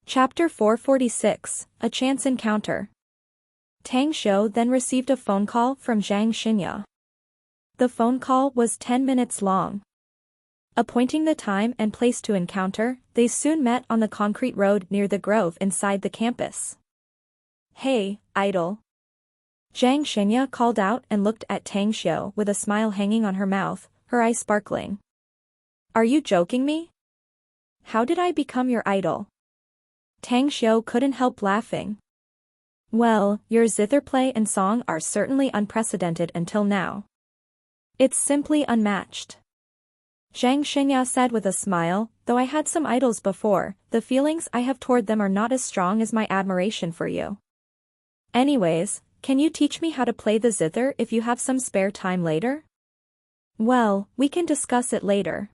Chapter 446, A Chance Encounter. Tang Xiu then received a phone call from Zhang Xinya. The phone call was 10 minutes long. Appointing the time and place to encounter, they soon met on the concrete road near the grove inside the campus. "Hey, idol." Zhang Xinya called out and looked at Tang Xiu with a smile hanging on her mouth, her eyes sparkling. "Are you joking me? How did I become your idol?" Tang Xiu couldn't help laughing. "Well, your zither play and song are certainly unprecedented until now. It's simply unmatched." Zhang Xinya said with a smile, "Though I had some idols before, the feelings I have toward them are not as strong as my admiration for you. Anyways, can you teach me how to play the zither if you have some spare time later?" "Well, we can discuss it later."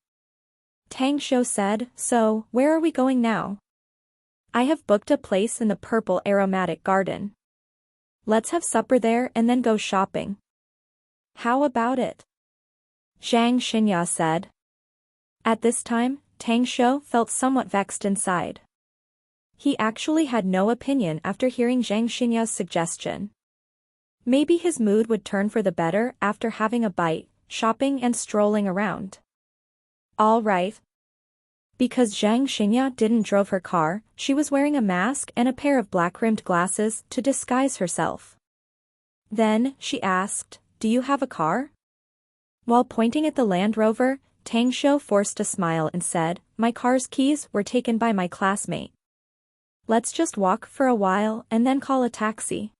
Tang Xiu said, "So, where are we going now?" "I have booked a place in the purple aromatic garden. Let's have supper there and then go shopping." "How about it?" Zhang Xinya said. At this time, Tang Xiu felt somewhat vexed inside. He actually had no opinion after hearing Zhang Xinya's suggestion. Maybe his mood would turn for the better after having a bite, shopping and strolling around. All right. Because Zhang Xinya didn't drove her car, she was wearing a mask and a pair of black-rimmed glasses to disguise herself. Then, she asked, "Do you have a car?" While pointing at the Land Rover, Tang Xiu forced a smile and said, "My car's keys were taken by my classmate. Let's just walk for a while and then call a taxi."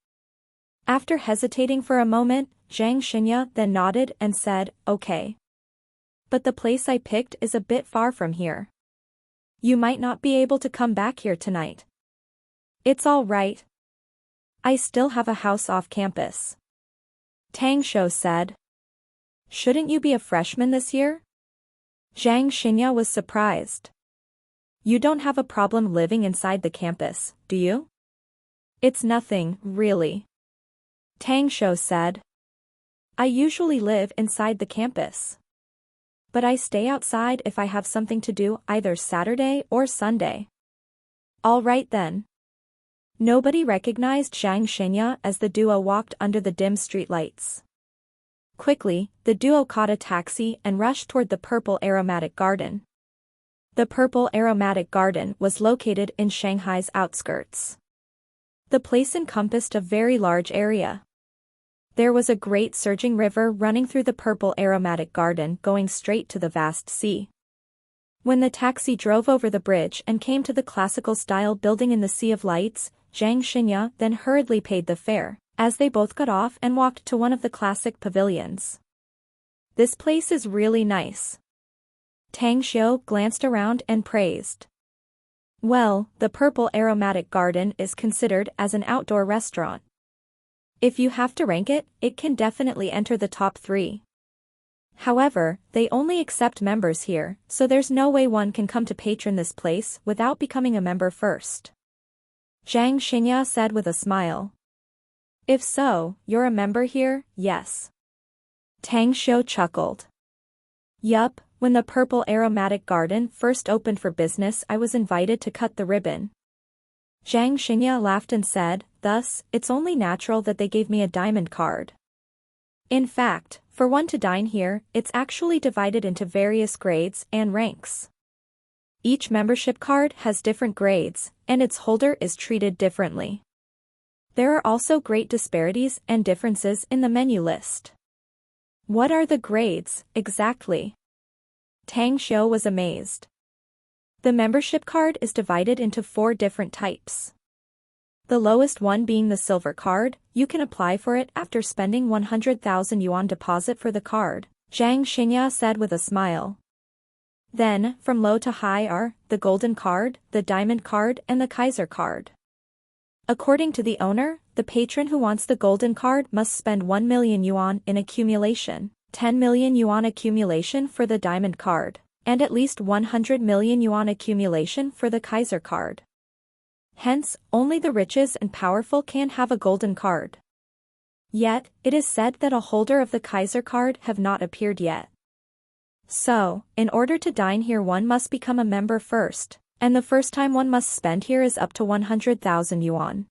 After hesitating for a moment, Zhang Xinya then nodded and said, "Okay. But the place I picked is a bit far from here. You might not be able to come back here tonight." "It's all right. I still have a house off campus." Tang Xiu said. "Shouldn't you be a freshman this year?" Zhang Xinya was surprised. "You don't have a problem living inside the campus, do you?" "It's nothing, really." Tang Xiu said. "I usually live inside the campus. But I stay outside if I have something to do either Saturday or Sunday." "All right then." Nobody recognized Zhang Xinya as the duo walked under the dim streetlights. Quickly, the duo caught a taxi and rushed toward the purple aromatic garden. The purple aromatic garden was located in Shanghai's outskirts. The place encompassed a very large area. There was a great surging river running through the purple aromatic garden going straight to the vast sea. When the taxi drove over the bridge and came to the classical-style building in the Sea of Lights, Zhang Xinya then hurriedly paid the fare, as they both got off and walked to one of the classic pavilions. "This place is really nice." Tang Xiu glanced around and praised. "Well, the purple aromatic garden is considered as an outdoor restaurant. If you have to rank it, it can definitely enter the top 3. However, they only accept members here, so there's no way one can come to patron this place without becoming a member first." Zhang Xinya said with a smile. "If so, you're a member here, yes." Tang Xiu chuckled. "Yup, when the purple aromatic garden first opened for business I was invited to cut the ribbon." Zhang Xinya laughed and said, "Thus, it's only natural that they gave me a diamond card. In fact, for one to dine here, it's actually divided into various grades and ranks. Each membership card has different grades, and its holder is treated differently. There are also great disparities and differences in the menu list." "What are the grades, exactly?" Tang Xiu was amazed. The membership card is divided into 4 different types. The lowest one being the silver card, you can apply for it after spending 100,000 yuan deposit for the card, Zhang Xinya said with a smile. Then, from low to high are the golden card, the diamond card and the Kaiser card. According to the owner, the patron who wants the golden card must spend 1 million yuan in accumulation, 10 million yuan accumulation for the diamond card, and at least 100 million yuan accumulation for the Kaiser card. Hence, only the richest and powerful can have a golden card. Yet, it is said that a holder of the Kaiser card have not appeared yet. So, in order to dine here one must become a member first, And the first time one must spend here is up to 100,000 yuan.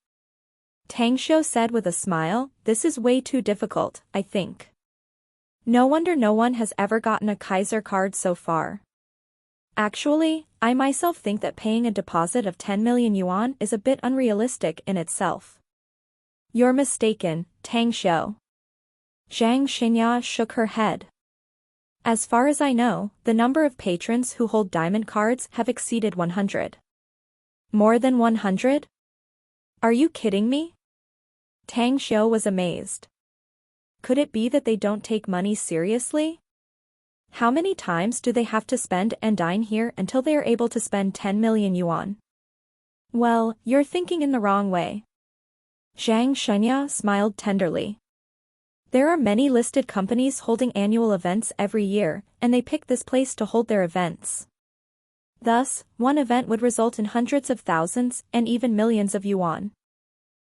Tang Xiu said with a smile, this is way too difficult, I think. No wonder no one has ever gotten a Kaiser card so far. Actually, I myself think that paying a deposit of 10 million yuan is a bit unrealistic in itself. You're mistaken, Tang Xiu. Zhang Xinya shook her head. As far as I know, the number of patrons who hold diamond cards have exceeded 100. More than 100? Are you kidding me? Tang Xiu was amazed. Could it be that they don't take money seriously? How many times do they have to spend and dine here until they are able to spend 10 million yuan? Well, you're thinking in the wrong way. Zhang Xinya smiled tenderly. There are many listed companies holding annual events every year, and they pick this place to hold their events. Thus, one event would result in hundreds of thousands and even millions of yuan.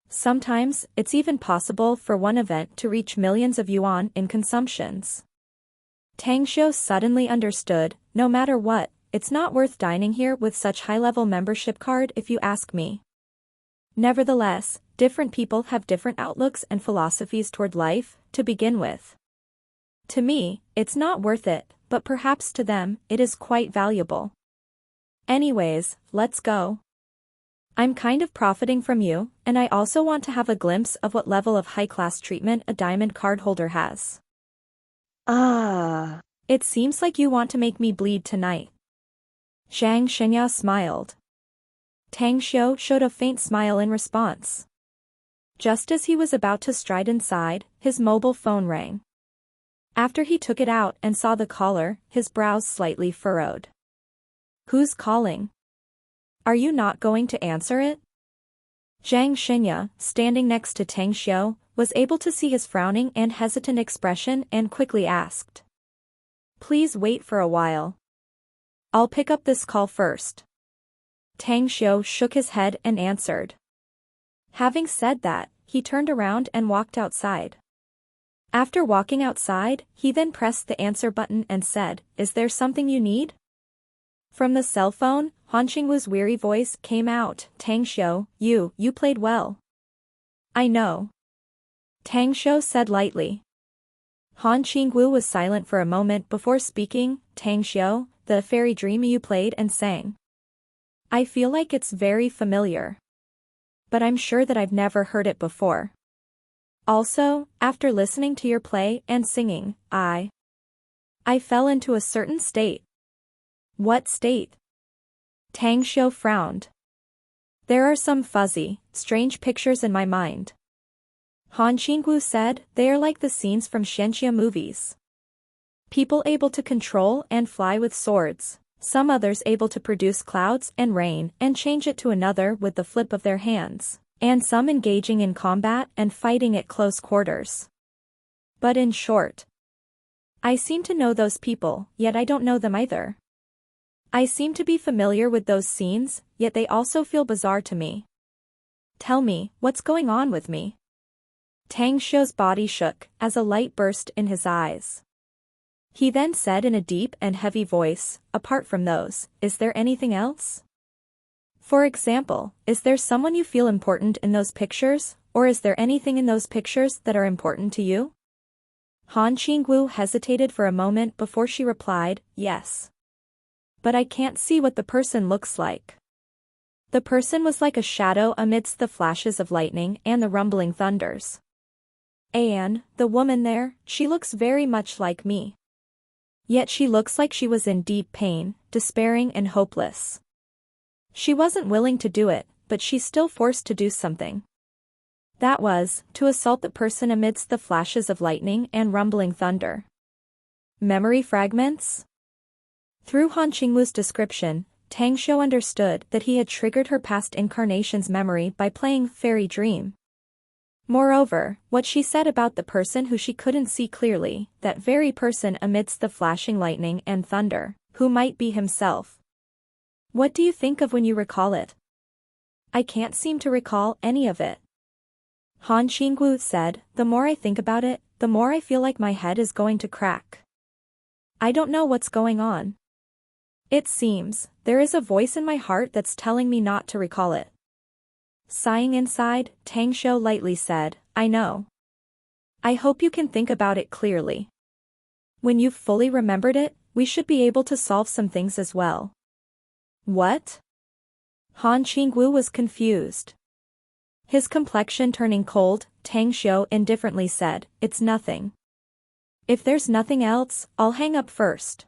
Sometimes, it's even possible for one event to reach millions of yuan in consumptions. Tang Xiu suddenly understood, no matter what, it's not worth dining here with such high-level membership card if you ask me. Nevertheless, different people have different outlooks and philosophies toward life, to begin with. To me, it's not worth it, but perhaps to them, it is quite valuable. Anyways, let's go. I'm kind of profiting from you, and I also want to have a glimpse of what level of high-class treatment a diamond card holder has. It seems like you want to make me bleed tonight. Zhang Xinya smiled. Tang Xiu showed a faint smile in response. Just as he was about to stride inside, his mobile phone rang. After he took it out and saw the caller, his brows slightly furrowed. Who's calling? Are you not going to answer it? Zhang Xinya, standing next to Tang Xiu, was able to see his frowning and hesitant expression and quickly asked. Please wait for a while. I'll pick up this call first. Tang Xiu shook his head and answered. Having said that, he turned around and walked outside. After walking outside, he then pressed the answer button and said, Is there something you need? From the cell phone, Han Qingwu's weary voice came out, Tang Xiu, you played well. I know. Tang Xiu said lightly. Han Qingwu was silent for a moment before speaking, Tang Xiu, the fairy dream you played and sang. I feel like it's very familiar. But I'm sure that I've never heard it before. Also, after listening to your play and singing, I fell into a certain state. What state? Tang Xiu frowned. There are some fuzzy, strange pictures in my mind. Han Qingwu said, they are like the scenes from Xianxia movies. People able to control and fly with swords, some others able to produce clouds and rain and change it to another with the flip of their hands, and some engaging in combat and fighting at close quarters. But in short, I seem to know those people, yet I don't know them either. I seem to be familiar with those scenes, yet they also feel bizarre to me. Tell me, what's going on with me? Tang Xiu's body shook, as a light burst in his eyes. He then said in a deep and heavy voice, apart from those, is there anything else? For example, is there someone you feel important in those pictures, or is there anything in those pictures that are important to you? Han Qingwu hesitated for a moment before she replied, yes. But I can't see what the person looks like. The person was like a shadow amidst the flashes of lightning and the rumbling thunders. And, the woman there, she looks very much like me. Yet she looks like she was in deep pain, despairing and hopeless. She wasn't willing to do it, but she's still forced to do something. That was, to assault the person amidst the flashes of lightning and rumbling thunder. Memory fragments? Through Han Qingwu's description, Tang Xiu understood that he had triggered her past incarnation's memory by playing Fairy Dream. Moreover, what she said about the person who she couldn't see clearly, that very person amidst the flashing lightning and thunder, who might be himself. What do you think of when you recall it? I can't seem to recall any of it. Han Qingwu said, the more I think about it, the more I feel like my head is going to crack. I don't know what's going on. It seems, there is a voice in my heart that's telling me not to recall it. Sighing inside, Tang Xiu lightly said, I know. I hope you can think about it clearly. When you've fully remembered it, we should be able to solve some things as well. What? Han Qingwu was confused. His complexion turning cold, Tang Xiu indifferently said, It's nothing. If there's nothing else, I'll hang up first.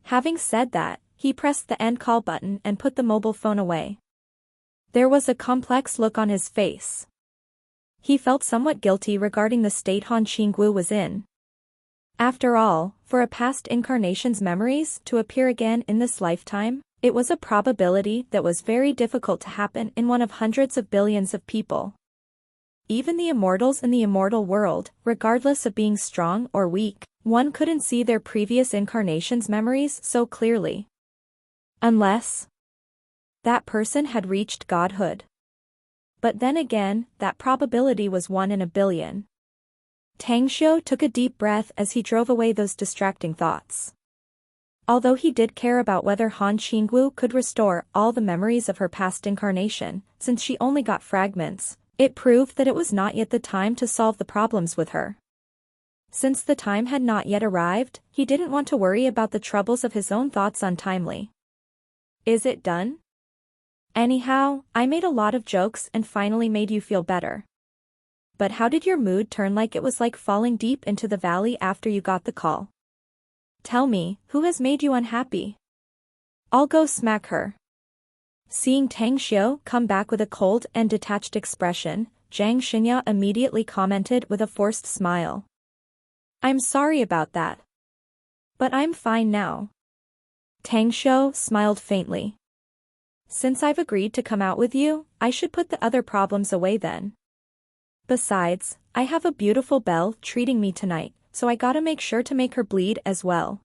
Having said that, he pressed the end call button and put the mobile phone away. There was a complex look on his face. He felt somewhat guilty regarding the state Han Qingwu was in. After all, for a past incarnation's memories to appear again in this lifetime, it was a probability that was very difficult to happen in one of hundreds of billions of people. Even the immortals in the immortal world, regardless of being strong or weak, one couldn't see their previous incarnation's memories so clearly. Unless that person had reached godhood. But then again, that probability was 1 in a billion. Tang Xiu took a deep breath as he drove away those distracting thoughts. Although he did care about whether Han Qingwu could restore all the memories of her past incarnation, since she only got fragments, it proved that it was not yet the time to solve the problems with her. Since the time had not yet arrived, he didn't want to worry about the troubles of his own thoughts untimely. Is it done? Anyhow, I made a lot of jokes and finally made you feel better. But how did your mood turn like it was like falling deep into the valley after you got the call? Tell me, who has made you unhappy? I'll go smack her. Seeing Tang Xiu come back with a cold and detached expression, Jiang Xinya immediately commented with a forced smile. I'm sorry about that. But I'm fine now. Tang Xiu smiled faintly. Since I've agreed to come out with you, I should put the other problems away then. Besides, I have a beautiful belle treating me tonight, so I gotta make sure to make her bleed as well.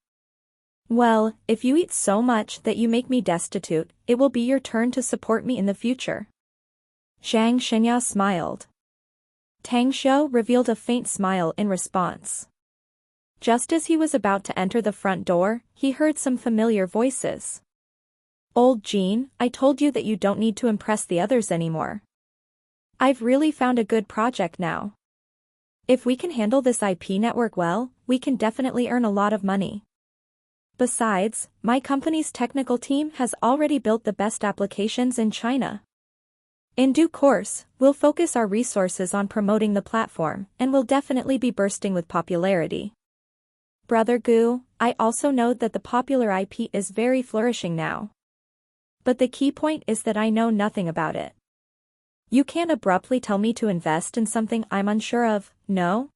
Well, if you eat so much that you make me destitute, it will be your turn to support me in the future. Jiang Xinya smiled. Tang Xiu revealed a faint smile in response. Just as he was about to enter the front door, he heard some familiar voices. Old Jean, I told you that you don't need to impress the others anymore. I've really found a good project now. If we can handle this IP network well, we can definitely earn a lot of money. Besides, my company's technical team has already built the best applications in China. In due course, we'll focus our resources on promoting the platform, and we'll definitely be bursting with popularity. Brother Gu, I also know that the popular IP is very flourishing now. But the key point is that I know nothing about it. You can't abruptly tell me to invest in something I'm unsure of, no?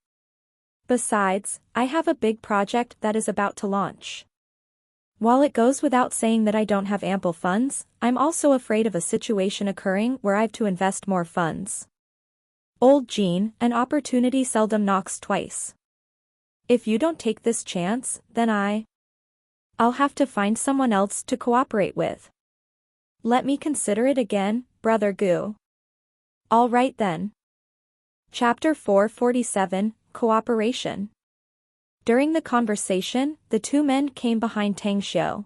Besides, I have a big project that is about to launch. While it goes without saying that I don't have ample funds, I'm also afraid of a situation occurring where I have to invest more funds. Old Jean, an opportunity seldom knocks twice. If you don't take this chance, then I'll have to find someone else to cooperate with. Let me consider it again, Brother Gu. All right then. Chapter 447, Cooperation. During the conversation, the two men came behind Tang Xiu.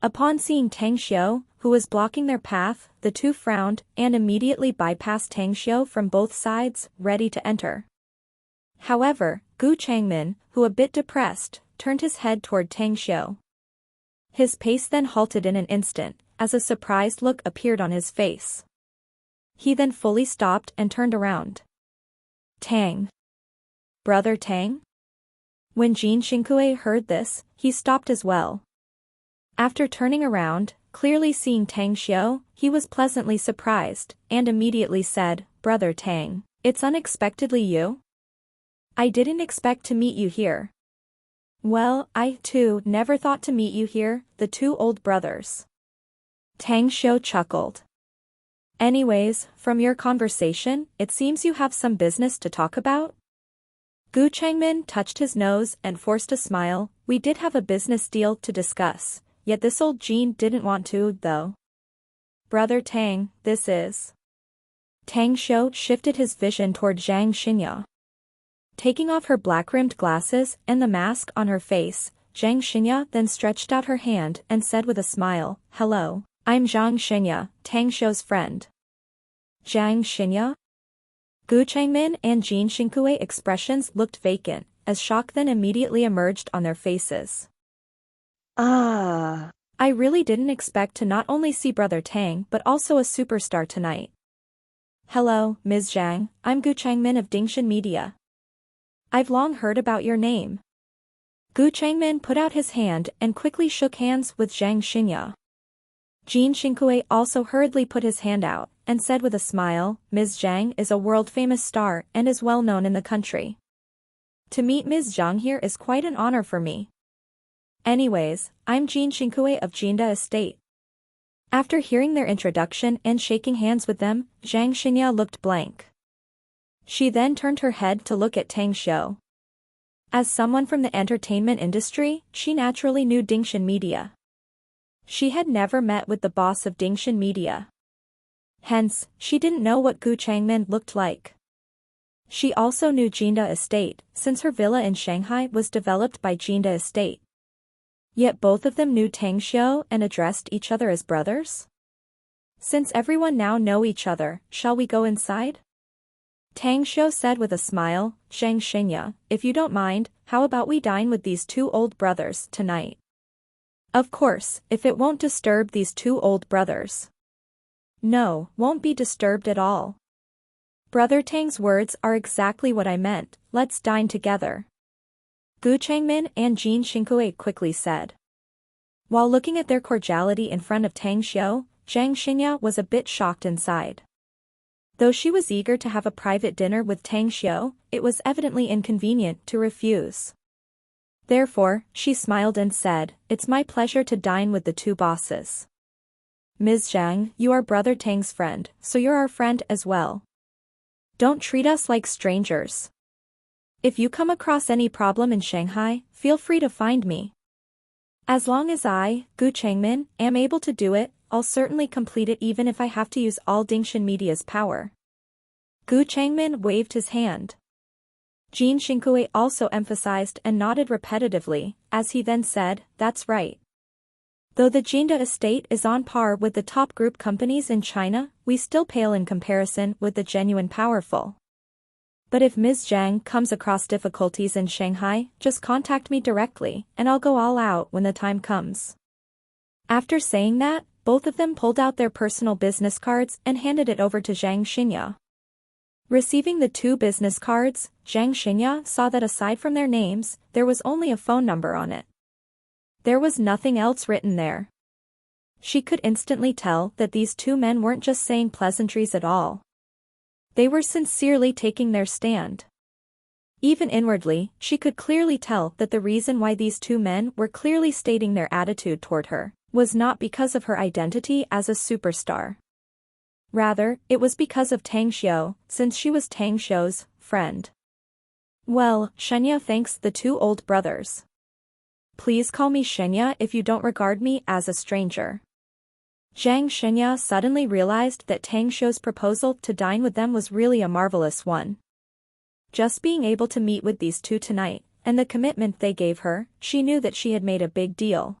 Upon seeing Tang Xiu, who was blocking their path, the two frowned and immediately bypassed Tang Xiu from both sides, ready to enter. However, Gu Changmin, who a bit depressed, turned his head toward Tang Xiu. His pace then halted in an instant, as a surprised look appeared on his face. He then fully stopped and turned around. Tang. Brother Tang? When Jin Xinkue heard this, he stopped as well. After turning around, clearly seeing Tang Xiu, he was pleasantly surprised, and immediately said, Brother Tang, it's unexpectedly you? I didn't expect to meet you here. Well, I, too, never thought to meet you here, the two old brothers. Tang Xiu chuckled. Anyways, from your conversation, it seems you have some business to talk about? Gu Changmin touched his nose and forced a smile. We did have a business deal to discuss, yet this old Jean didn't want to, though. Brother Tang, this is. Tang Xiu shifted his vision toward Jiang Xinya. Taking off her black-rimmed glasses and the mask on her face, Zhang Xinya then stretched out her hand and said with a smile, "Hello, I'm Zhang Xinya, Tang Shou's friend." Zhang Xinya? Gu Changmin and Jin Xinkue expressions looked vacant, as shock then immediately emerged on their faces. Ah. I really didn't expect to not only see Brother Tang but also a superstar tonight. Hello, Ms. Zhang, I'm Gu Changmin of Dingshan Media. I've long heard about your name. Gu Changmin put out his hand and quickly shook hands with Zhang Xinya. Jin Xinkue also hurriedly put his hand out and said with a smile, Ms. Zhang is a world-famous star and is well known in the country. To meet Ms. Zhang here is quite an honor for me. Anyways, I'm Jin Xinkue of Jinda Estate. After hearing their introduction and shaking hands with them, Zhang Xinya looked blank. She then turned her head to look at Tang Shou. As someone from the entertainment industry, she naturally knew Dingshan Media. She had never met with the boss of Dingshan Media. Hence, she didn't know what Gu Changmin looked like. She also knew Jinda Estate, since her villa in Shanghai was developed by Jinda Estate. Yet both of them knew Tang Shou and addressed each other as brothers? Since everyone now know each other, shall we go inside? Tang Shou said with a smile, Zhang Xinya, if you don't mind, how about we dine with these two old brothers tonight? Of course, if it won't disturb these two old brothers. No, won't be disturbed at all. Brother Tang's words are exactly what I meant, let's dine together. Gu Changmin and Jin Xinkue quickly said. While looking at their cordiality in front of Tang Shou, Zhang Xinya was a bit shocked inside. Though she was eager to have a private dinner with Tang Shou, it was evidently inconvenient to refuse. Therefore, she smiled and said, it's my pleasure to dine with the two bosses. Ms. Zhang, you are Brother Tang's friend, so you're our friend as well. Don't treat us like strangers. If you come across any problem in Shanghai, feel free to find me. As long as I, Gu Changmin, am able to do it, I'll certainly complete it even if I have to use all Dingshan Media's power. Gu Changmin waved his hand. Jin Xinkue also emphasized and nodded repetitively, as he then said, that's right. Though the Jinda estate is on par with the top group companies in China, we still pale in comparison with the genuine powerful. But if Ms. Zhang comes across difficulties in Shanghai, just contact me directly, and I'll go all out when the time comes. After saying that, both of them pulled out their personal business cards and handed it over to Zhang Xinya. Receiving the two business cards, Zhang Xinya saw that aside from their names, there was only a phone number on it. There was nothing else written there. She could instantly tell that these two men weren't just saying pleasantries at all. They were sincerely taking their stand. Even inwardly, she could clearly tell that the reason why these two men were clearly stating their attitude toward her was not because of her identity as a superstar. Rather, it was because of Tang Shou, since she was Tang Shou's friend. Well, Shenya thanks the two old brothers. Please call me Shenya if you don't regard me as a stranger. Zhang Xinya suddenly realized that Tang Shou's proposal to dine with them was really a marvelous one. Just being able to meet with these two tonight, and the commitment they gave her, she knew that she had made a big deal.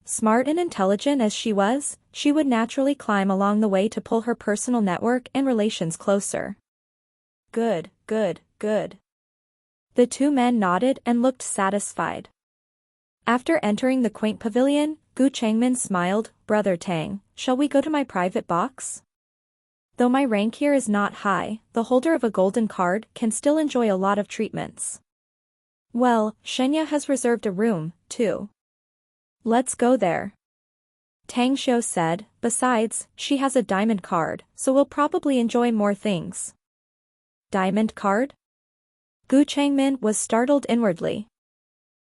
Smart and intelligent as she was, she would naturally climb along the way to pull her personal network and relations closer. Good, good, good. The two men nodded and looked satisfied. After entering the quaint pavilion, Gu Changmin smiled, Brother Tang, shall we go to my private box? Though my rank here is not high, the holder of a golden card can still enjoy a lot of treatments. Well, Shenya has reserved a room, too. Let's go there. Tang Shou said, besides, she has a diamond card, so we'll probably enjoy more things. Diamond card? Gu Changmin was startled inwardly.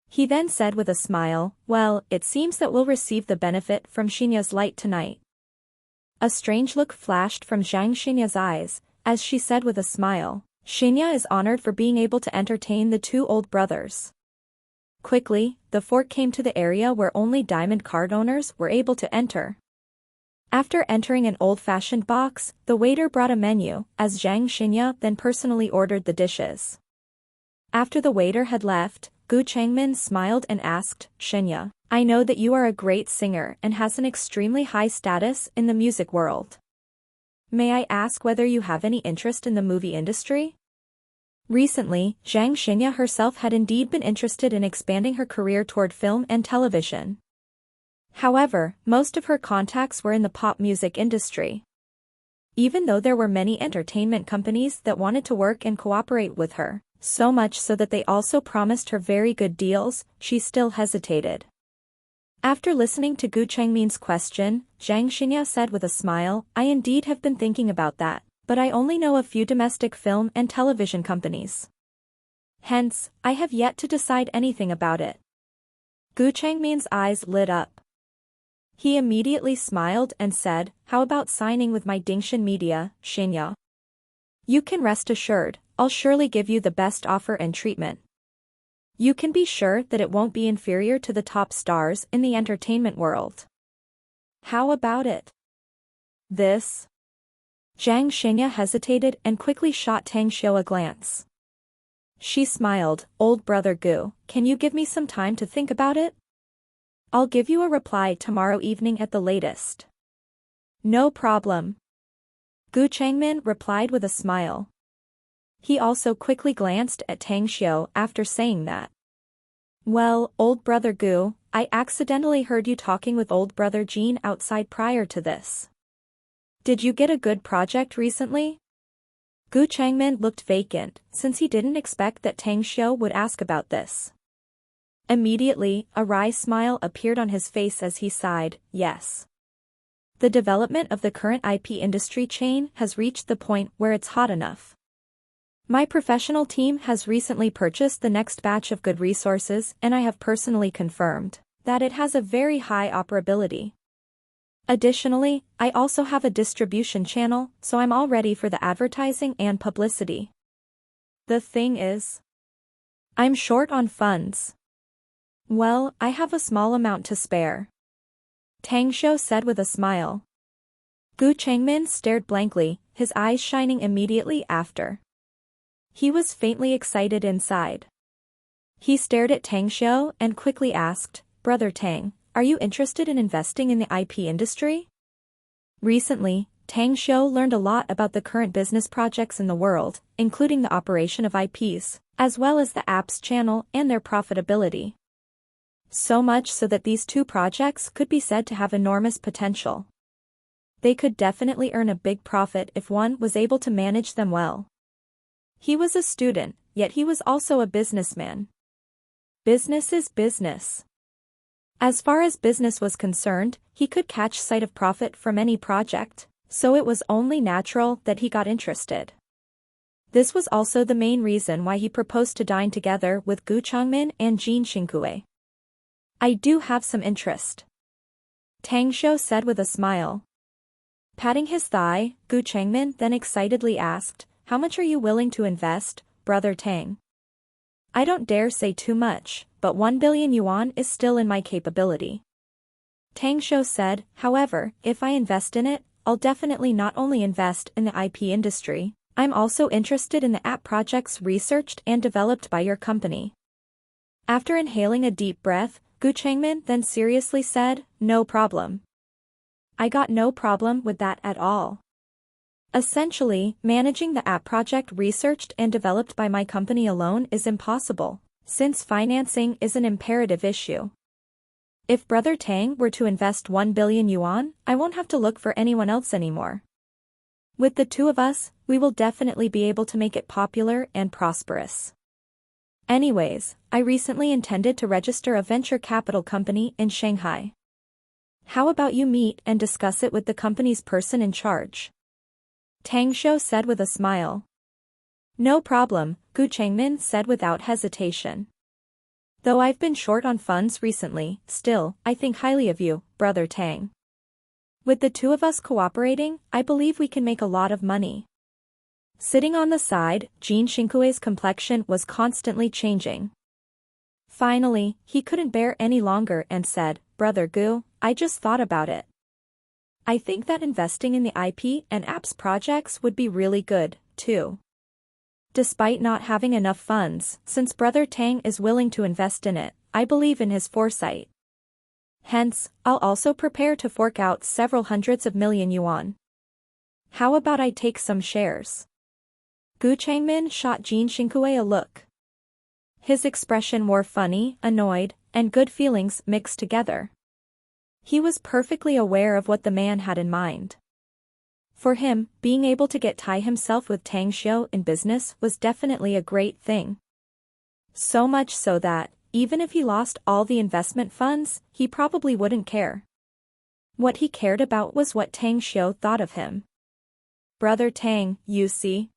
He then said with a smile, well, it seems that we'll receive the benefit from Shenya's light tonight. A strange look flashed from Zhang Shenya's eyes, as she said with a smile, Shenya is honored for being able to entertain the two old brothers. Quickly, the fork came to the area where only diamond card owners were able to enter. After entering an old-fashioned box, the waiter brought a menu, as Zhang Shenya then personally ordered the dishes. After the waiter had left, Gu Changmin smiled and asked, Shinya, I know that you are a great singer and has an extremely high status in the music world. May I ask whether you have any interest in the movie industry? Recently, Zhang Shinya herself had indeed been interested in expanding her career toward film and television. However, most of her contacts were in the pop music industry. Even though there were many entertainment companies that wanted to work and cooperate with her, so much so that they also promised her very good deals, she still hesitated. After listening to Gu Changmin's question, Zhang Shinya said with a smile, I indeed have been thinking about that, but I only know a few domestic film and television companies. Hence, I have yet to decide anything about it. Gu Changmin's eyes lit up. He immediately smiled and said, how about signing with my Dingshan Media, Shinya? You can rest assured, I'll surely give you the best offer and treatment. You can be sure that it won't be inferior to the top stars in the entertainment world. How about it? This? Zhang Shinya hesitated and quickly shot Tang Xiu a glance. She smiled, old brother Gu, can you give me some time to think about it? I'll give you a reply tomorrow evening at the latest. No problem. Gu Changmin replied with a smile. He also quickly glanced at Tang Xiu after saying that. Well, old brother Gu, I accidentally heard you talking with old brother Jing outside prior to this. Did you get a good project recently? Gu Changmin looked vacant, since he didn't expect that Tang Xiu would ask about this. Immediately, a wry smile appeared on his face as he sighed, yes. The development of the current IP industry chain has reached the point where it's hot enough. My professional team has recently purchased the next batch of good resources and I have personally confirmed that it has a very high operability. Additionally, I also have a distribution channel, so I'm all ready for the advertising and publicity. The thing is, I'm short on funds. Well, I have a small amount to spare. Tang Xiu said with a smile. Gu Changmin stared blankly, his eyes shining immediately after. He was faintly excited inside. He stared at Tang Xiu and quickly asked, Brother Tang, are you interested in investing in the IP industry? Recently, Tang Xiu learned a lot about the current business projects in the world, including the operation of IPs, as well as the apps channel and their profitability. So much so that these two projects could be said to have enormous potential. They could definitely earn a big profit if one was able to manage them well. He was a student, yet he was also a businessman. Business is business. As far as business was concerned, he could catch sight of profit from any project, so it was only natural that he got interested. This was also the main reason why he proposed to dine together with Gu Changmin and Jin Xingkue. I do have some interest. Tang Xiu said with a smile. Patting his thigh, Gu Changmin then excitedly asked, how much are you willing to invest, brother Tang? I don't dare say too much, but 1 billion yuan is still in my capability. Tang Xiu said, however, if I invest in it, I'll definitely not only invest in the IP industry, I'm also interested in the app projects researched and developed by your company. After inhaling a deep breath, Gu Changmin then seriously said, no problem. I got no problem with that at all. Essentially, managing the app project researched and developed by my company alone is impossible, since financing is an imperative issue. If Brother Tang were to invest 1 billion yuan, I won't have to look for anyone else anymore. With the two of us, we will definitely be able to make it popular and prosperous. Anyways, I recently intended to register a venture capital company in Shanghai. How about you meet and discuss it with the company's person in charge? Tang Xiu said with a smile. No problem, Gu Changmin said without hesitation. Though I've been short on funds recently, still, I think highly of you, brother Tang. With the two of us cooperating, I believe we can make a lot of money. Sitting on the side, Jin Xingkue's complexion was constantly changing. Finally, he couldn't bear any longer and said, Brother Gu, I just thought about it. I think that investing in the IP and apps projects would be really good, too. Despite not having enough funds, since Brother Tang is willing to invest in it, I believe in his foresight. Hence, I'll also prepare to fork out several hundreds of million yuan. How about I take some shares? Gu Changmin shot Jin Xinkue a look. His expression wore funny, annoyed, and good feelings mixed together. He was perfectly aware of what the man had in mind. For him, being able to tie himself with Tang Xiu in business was definitely a great thing. So much so that, even if he lost all the investment funds, he probably wouldn't care. What he cared about was what Tang Xiu thought of him. Brother Tang, you see.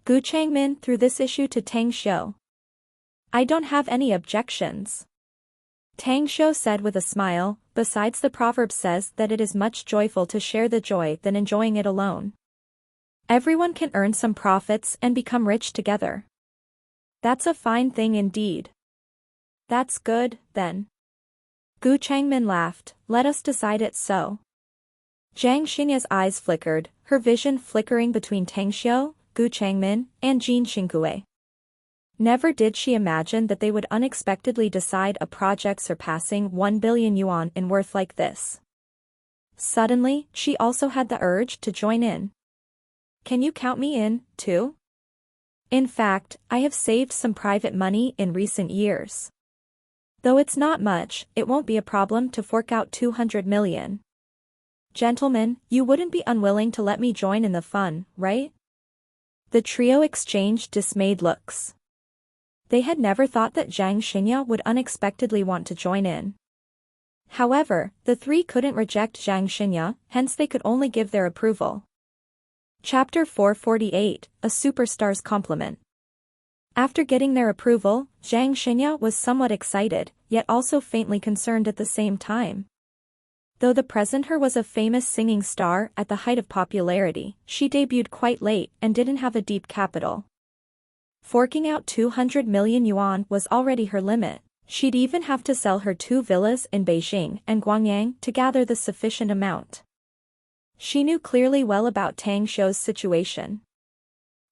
Gu Changmin threw this issue to Tang Xiu. I don't have any objections. Tang Xiu said with a smile, besides the proverb says that it is much joyful to share the joy than enjoying it alone. Everyone can earn some profits and become rich together. That's a fine thing indeed. That's good, then. Gu Changmin laughed, let us decide it so. Zhang Xinya's eyes flickered, her vision flickering between Tang Xiu, Gu Changmin, and Jin Xinkue. Never did she imagine that they would unexpectedly decide a project surpassing 1 billion yuan in worth like this. Suddenly, she also had the urge to join in. Can you count me in, too? In fact, I have saved some private money in recent years. Though it's not much, it won't be a problem to fork out 200 million. Gentlemen, you wouldn't be unwilling to let me join in the fun, right? The trio exchanged dismayed looks. They had never thought that Zhang Xinya would unexpectedly want to join in. However, the three couldn't reject Zhang Xinya, hence they could only give their approval. Chapter 448, A Superstar's Compliment. After getting their approval, Zhang Xinya was somewhat excited, yet also faintly concerned at the same time. Though the presenter was a famous singing star at the height of popularity, she debuted quite late and didn't have a deep capital. Forking out 200 million yuan was already her limit. She'd even have to sell her 2 villas in Beijing and Guangyang to gather the sufficient amount. She knew clearly well about Tang Xiu's situation.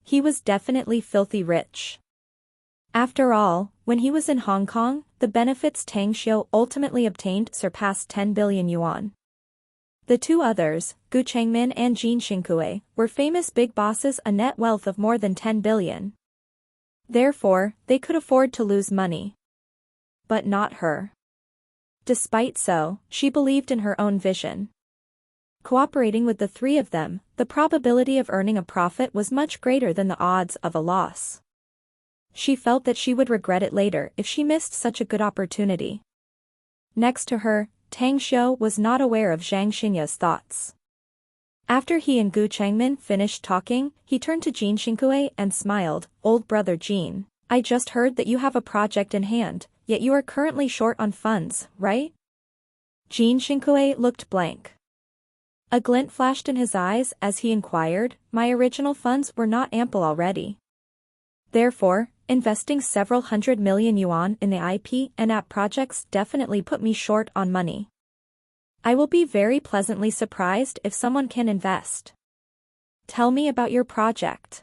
He was definitely filthy rich. After all, when he was in Hong Kong, the benefits Tang Xiu ultimately obtained surpassed 10 billion yuan. The two others, Gu Changmin and Jin Xinkue, were famous big bosses, a net wealth of more than 10 billion. Therefore, they could afford to lose money. But not her. Despite so, she believed in her own vision. Cooperating with the three of them, the probability of earning a profit was much greater than the odds of a loss. She felt that she would regret it later if she missed such a good opportunity. Next to her, Tang Xiu was not aware of Zhang Xinya's thoughts. After he and Gu Changmin finished talking, he turned to Jin Xinkue and smiled, "Old brother Jin, I just heard that you have a project in hand, yet you are currently short on funds, right?" Jin Xinkue looked blank. A glint flashed in his eyes as he inquired, "My original funds were not ample already. Therefore, investing several hundred million yuan in the IP and app projects definitely put me short on money. I will be very pleasantly surprised if someone can invest. Tell me about your project."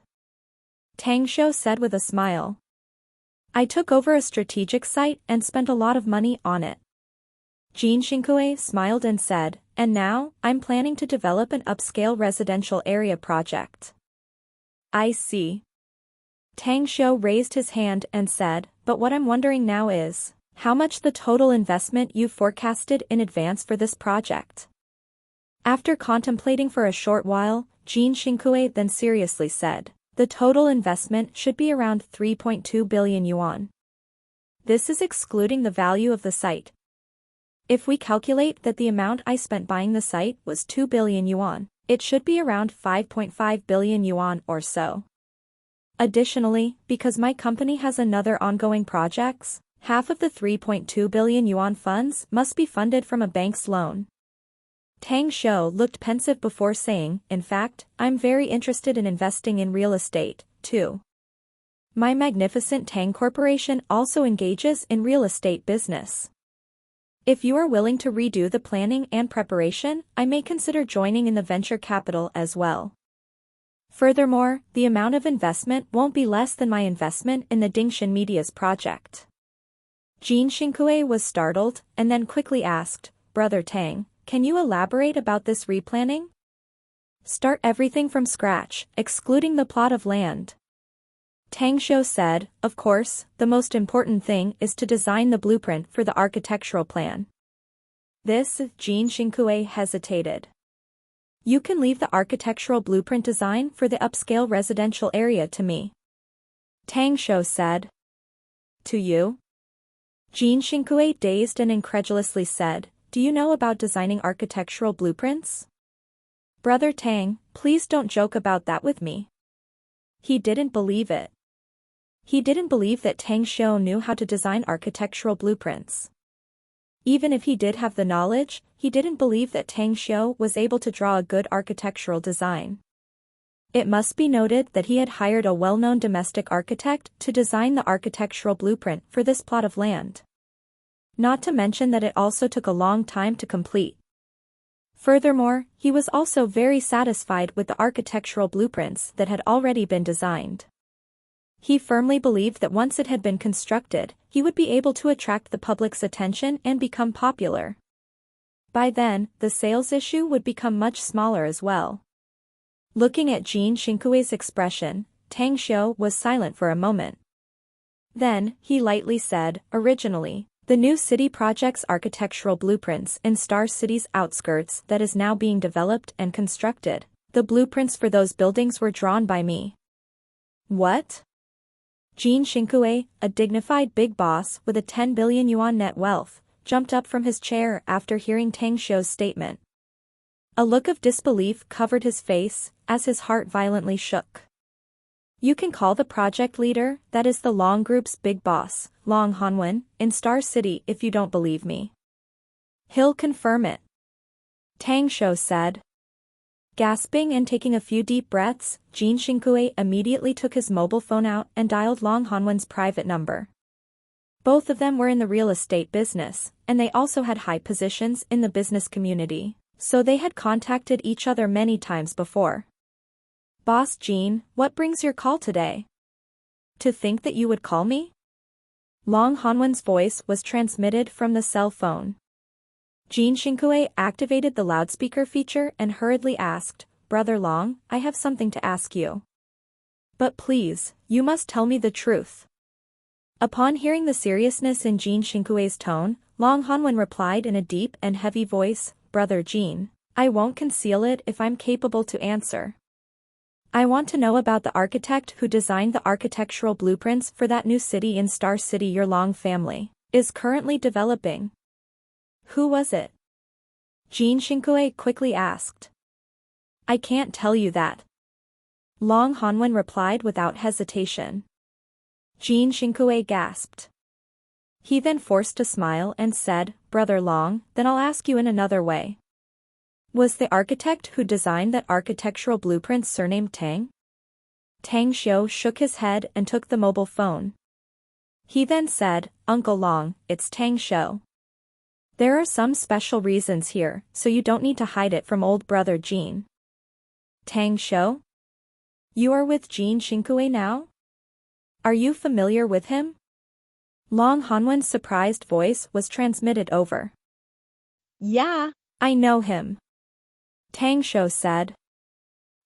Tang Xiu said with a smile. "I took over a strategic site and spent a lot of money on it." Jin Xinkue smiled and said, "And now, I'm planning to develop an upscale residential area project." "I see." Tang Xiu raised his hand and said, "But what I'm wondering now is, how much the total investment you've forecasted in advance for this project?" After contemplating for a short while, Jin Xinkue then seriously said, "The total investment should be around 3.2 billion yuan. This is excluding the value of the site. If we calculate that the amount I spent buying the site was 2 billion yuan, it should be around 5.5 billion yuan or so. Additionally, because my company has another ongoing projects, half of the 3.2 billion yuan funds must be funded from a bank's loan." Tang Xiu looked pensive before saying, "In fact, I'm very interested in investing in real estate, too. My magnificent Tang Corporation also engages in real estate business. If you are willing to redo the planning and preparation, I may consider joining in the venture capital as well." Furthermore, the amount of investment won't be less than my investment in the Dingshan Media's project. Jin Xinkue was startled and then quickly asked, Brother Tang, can you elaborate about this replanning? Start everything from scratch, excluding the plot of land. Tang Shou said, of course, the most important thing is to design the blueprint for the architectural plan. This, Jin Xinkue hesitated. You can leave the architectural blueprint design for the upscale residential area to me. Tang Shou said. To you? Jin Xinkue dazed and incredulously said, do you know about designing architectural blueprints? Brother Tang, please don't joke about that with me. He didn't believe it. He didn't believe that Tang Shou knew how to design architectural blueprints. Even if he did have the knowledge, he didn't believe that Tang Shou was able to draw a good architectural design. It must be noted that he had hired a well-known domestic architect to design the architectural blueprint for this plot of land. Not to mention that it also took a long time to complete. Furthermore, he was also very satisfied with the architectural blueprints that had already been designed. He firmly believed that once it had been constructed, he would be able to attract the public's attention and become popular. By then, the sales issue would become much smaller as well. Looking at Jin Xinkue's expression, Tang Shou was silent for a moment. Then, he lightly said, originally, the new city project's architectural blueprints in Star City's outskirts that is now being developed and constructed, the blueprints for those buildings were drawn by me. What? Jin Xinkue, a dignified big boss with a 10 billion yuan net wealth, jumped up from his chair after hearing Tang Shou's statement. A look of disbelief covered his face, as his heart violently shook. You can call the project leader, that is the Long Group's big boss, Long Hanwen, in Star City if you don't believe me. He'll confirm it. Tang Shou said. Gasping and taking a few deep breaths, Jin Xinkue immediately took his mobile phone out and dialed Long Hanwen's private number. Both of them were in the real estate business, and they also had high positions in the business community, so they had contacted each other many times before. Boss Jin, what brings your call today? To think that you would call me? Long Hanwen's voice was transmitted from the cell phone. Jin Xinkue activated the loudspeaker feature and hurriedly asked, Brother Long, I have something to ask you. But please, you must tell me the truth. Upon hearing the seriousness in Jin Xinkue's tone, Long Hanwen replied in a deep and heavy voice, Brother Jin, I won't conceal it if I'm capable to answer. I want to know about the architect who designed the architectural blueprints for that new city in Star City your Long family is currently developing. Who was it? Jin Xinkue quickly asked. I can't tell you that. Long Hanwen replied without hesitation. Jin Xinkue gasped. He then forced a smile and said, Brother Long, then I'll ask you in another way. Was the architect who designed that architectural blueprint surnamed Tang? Tang Shou shook his head and took the mobile phone. He then said, Uncle Long, it's Tang Shou. There are some special reasons here, so you don't need to hide it from old brother Jin. Tang Shou? You are with Jin Xinkue now? Are you familiar with him? Long Hanwen's surprised voice was transmitted over. Yeah. I know him. Tang Shou said.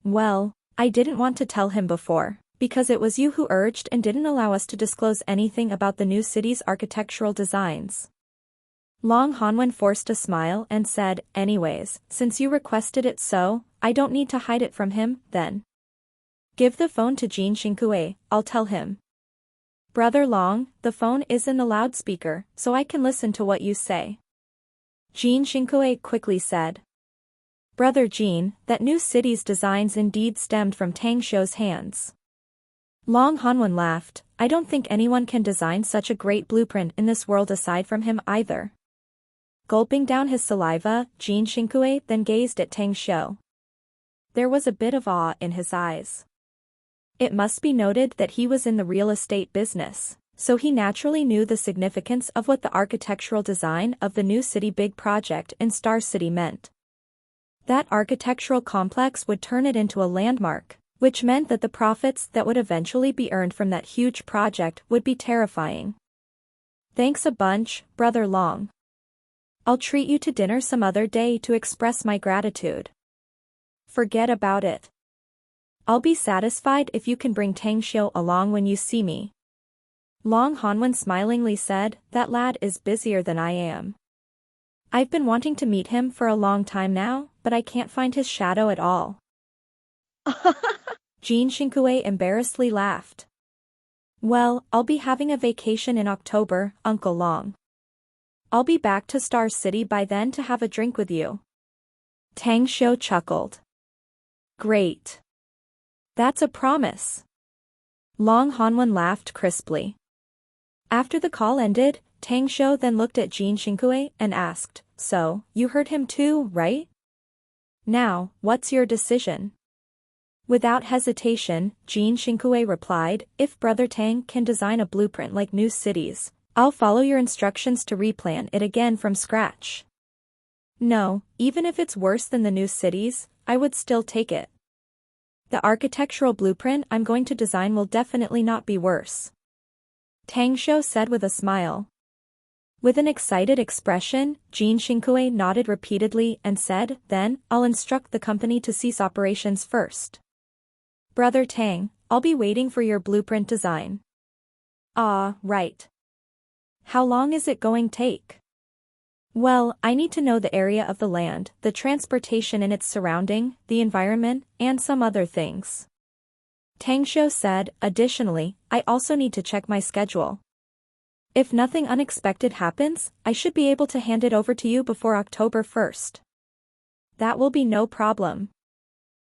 Well, I didn't want to tell him before, because it was you who urged and didn't allow us to disclose anything about the new city's architectural designs. Long Hanwen forced a smile and said, anyways, since you requested it so, I don't need to hide it from him, then. Give the phone to Jin Xinkue, I'll tell him. Brother Long, the phone is in the loudspeaker, so I can listen to what you say. Jin Xinkue quickly said. Brother Jin, that new city's designs indeed stemmed from Tang Shou's hands. Long Hanwen laughed, I don't think anyone can design such a great blueprint in this world aside from him either. Gulping down his saliva, Jin Xinkue then gazed at Tang Shou. There was a bit of awe in his eyes. It must be noted that he was in the real estate business, so he naturally knew the significance of what the architectural design of the new city big project in Star City meant. That architectural complex would turn it into a landmark, which meant that the profits that would eventually be earned from that huge project would be terrifying. Thanks a bunch, Brother Long. I'll treat you to dinner some other day to express my gratitude. Forget about it. I'll be satisfied if you can bring Tang Xiu along when you see me. Long Hanwen smilingly said, that lad is busier than I am. I've been wanting to meet him for a long time now, but I can't find his shadow at all. Jean Xinkue embarrassedly laughed. Well, I'll be having a vacation in October, Uncle Long. I'll be back to Star City by then to have a drink with you. Tang Xiu chuckled. Great. That's a promise. Long Hanwen laughed crisply. After the call ended, Tang Xiu then looked at Jean Xinkue and asked, so, you heard him too, right? Now, what's your decision? Without hesitation, Jean Xinkue replied, if Brother Tang can design a blueprint like new cities, I'll follow your instructions to replan it again from scratch. No, even if it's worse than the new cities, I would still take it. The architectural blueprint I'm going to design will definitely not be worse. Tang Xiu said with a smile. With an excited expression, Jean Xinkue nodded repeatedly and said, then, I'll instruct the company to cease operations first. Brother Tang, I'll be waiting for your blueprint design. Ah, right. How long is it going to take? Well, I need to know the area of the land, the transportation and its surrounding, the environment, and some other things. Tang Xiu said, additionally, I also need to check my schedule. If nothing unexpected happens, I should be able to hand it over to you before October 1st. That will be no problem.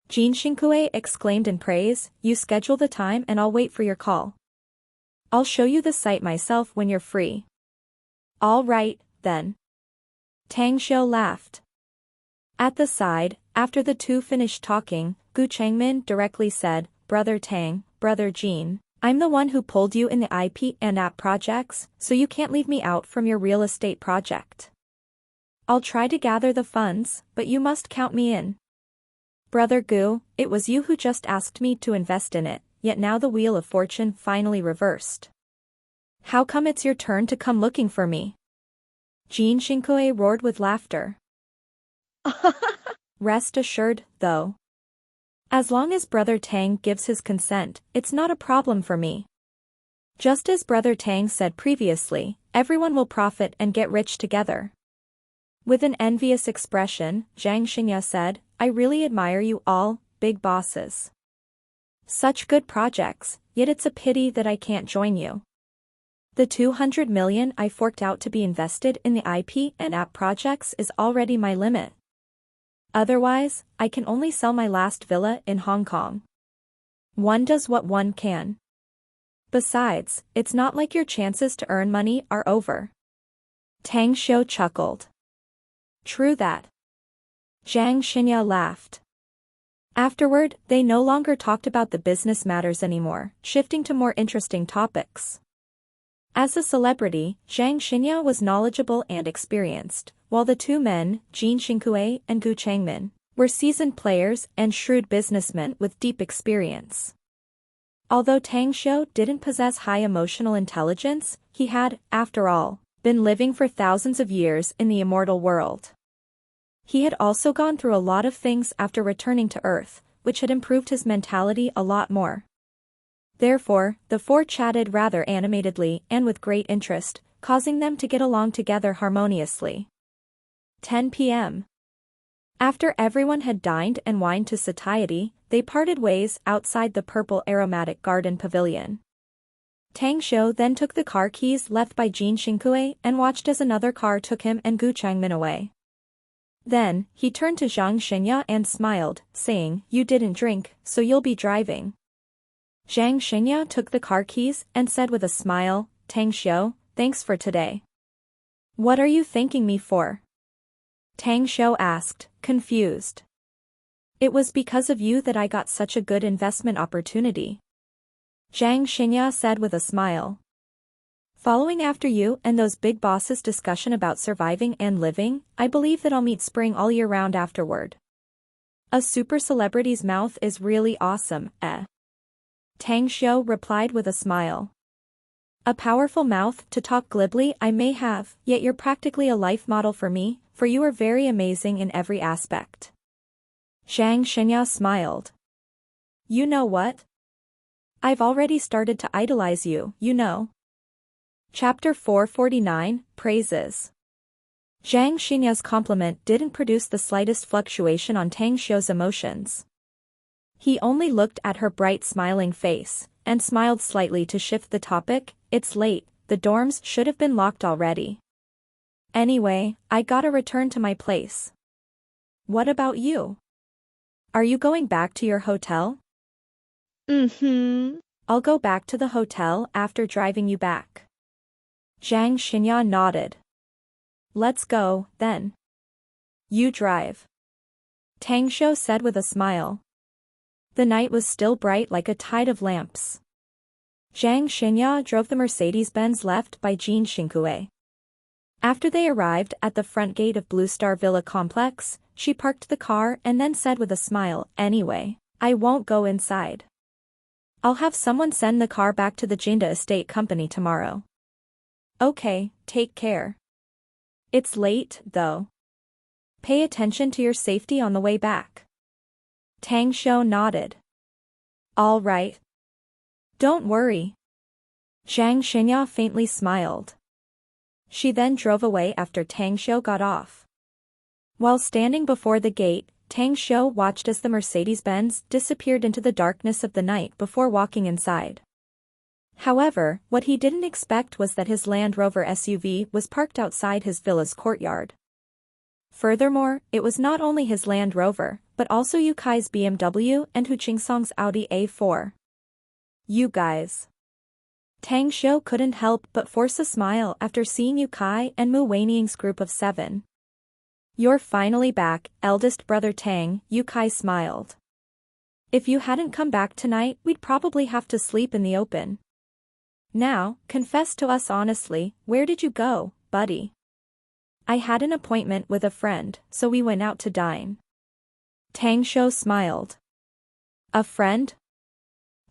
Jean Xinkue exclaimed in praise, you schedule the time and I'll wait for your call. I'll show you the site myself when you're free. All right, then. Tang Xiu laughed. At the side, after the two finished talking, Gu Changmin directly said, Brother Tang, Brother Jean, I'm the one who pulled you in the IP and app projects, so you can't leave me out from your real estate project. I'll try to gather the funds, but you must count me in. Brother Gu, it was you who just asked me to invest in it, yet now the wheel of fortune finally reversed. How come it's your turn to come looking for me? Jean Xinkue roared with laughter. Rest assured, though. As long as Brother Tang gives his consent, it's not a problem for me. Just as Brother Tang said previously, everyone will profit and get rich together. With an envious expression, Zhang Xinya said, I really admire you all, big bosses. Such good projects, yet it's a pity that I can't join you. The 200 million I forked out to be invested in the IP and app projects is already my limit. Otherwise, I can only sell my last villa in Hong Kong. One does what one can. Besides, it's not like your chances to earn money are over. Tang Xiu chuckled. True that. Zhang Xinya laughed. Afterward, they no longer talked about the business matters anymore, shifting to more interesting topics. As a celebrity, Zhang Xinya was knowledgeable and experienced, while the two men, Jean Xinkue and Gu Changmin, were seasoned players and shrewd businessmen with deep experience. Although Tang Xiu didn't possess high emotional intelligence, he had, after all, been living for thousands of years in the immortal world. He had also gone through a lot of things after returning to Earth, which had improved his mentality a lot more. Therefore, the four chatted rather animatedly and with great interest, causing them to get along together harmoniously. 10 p.m. After everyone had dined and wined to satiety, they parted ways outside the purple aromatic garden pavilion. Tang Xiu then took the car keys left by Jean Xinkue and watched as another car took him and Gu Changmin away. Then, he turned to Zhang Xinya and smiled, saying, you didn't drink, so you'll be driving. Zhang Xinya took the car keys and said with a smile, Tang Xiu, thanks for today. What are you thanking me for? Tang Xiu asked, confused. It was because of you that I got such a good investment opportunity. Zhang Xinya said with a smile. Following after you and those big bosses' discussion about surviving and living, I believe that I'll meet spring all year round afterward. A super celebrity's mouth is really awesome, eh? Tang Xiu replied with a smile. A powerful mouth to talk glibly I may have, yet you're practically a life model for me, for you are very amazing in every aspect. Zhang Xinya smiled. You know what? I've already started to idolize you, you know. Chapter 449, Praises. Zhang Xinya's compliment didn't produce the slightest fluctuation on Tang Xiu's emotions. He only looked at her bright smiling face, and smiled slightly to shift the topic. It's late, the dorms should have been locked already. Anyway, I gotta return to my place. What about you? Are you going back to your hotel? I'll go back to the hotel after driving you back. Zhang Xinya nodded. Let's go, then. You drive. Tang Xiu said with a smile. The night was still bright like a tide of lamps. Zhang Xinya drove the Mercedes-Benz left by Jing Xingkue. After they arrived at the front gate of Blue Star Villa complex, she parked the car and then said with a smile, anyway, I won't go inside. I'll have someone send the car back to the Jinda Estate Company tomorrow. Okay, take care. It's late, though. Pay attention to your safety on the way back. Tang Xiu nodded. All right. Don't worry. Zhang Xinya faintly smiled. She then drove away after Tang Xiu got off. While standing before the gate, Tang Xiu watched as the Mercedes-Benz disappeared into the darkness of the night before walking inside. However, what he didn't expect was that his Land Rover SUV was parked outside his villa's courtyard. Furthermore, it was not only his Land Rover, but also Yu Kai's BMW and Hu Qingsong's Audi A4. You guys. Tang Xiu couldn't help but force a smile after seeing Yu Kai and Mu Weiniang's group of 7. You're finally back, eldest brother Tang, Yu Kai smiled. If you hadn't come back tonight, we'd probably have to sleep in the open. Now, confess to us honestly, where did you go, buddy? I had an appointment with a friend, so we went out to dine. Tang Xiu smiled. A friend?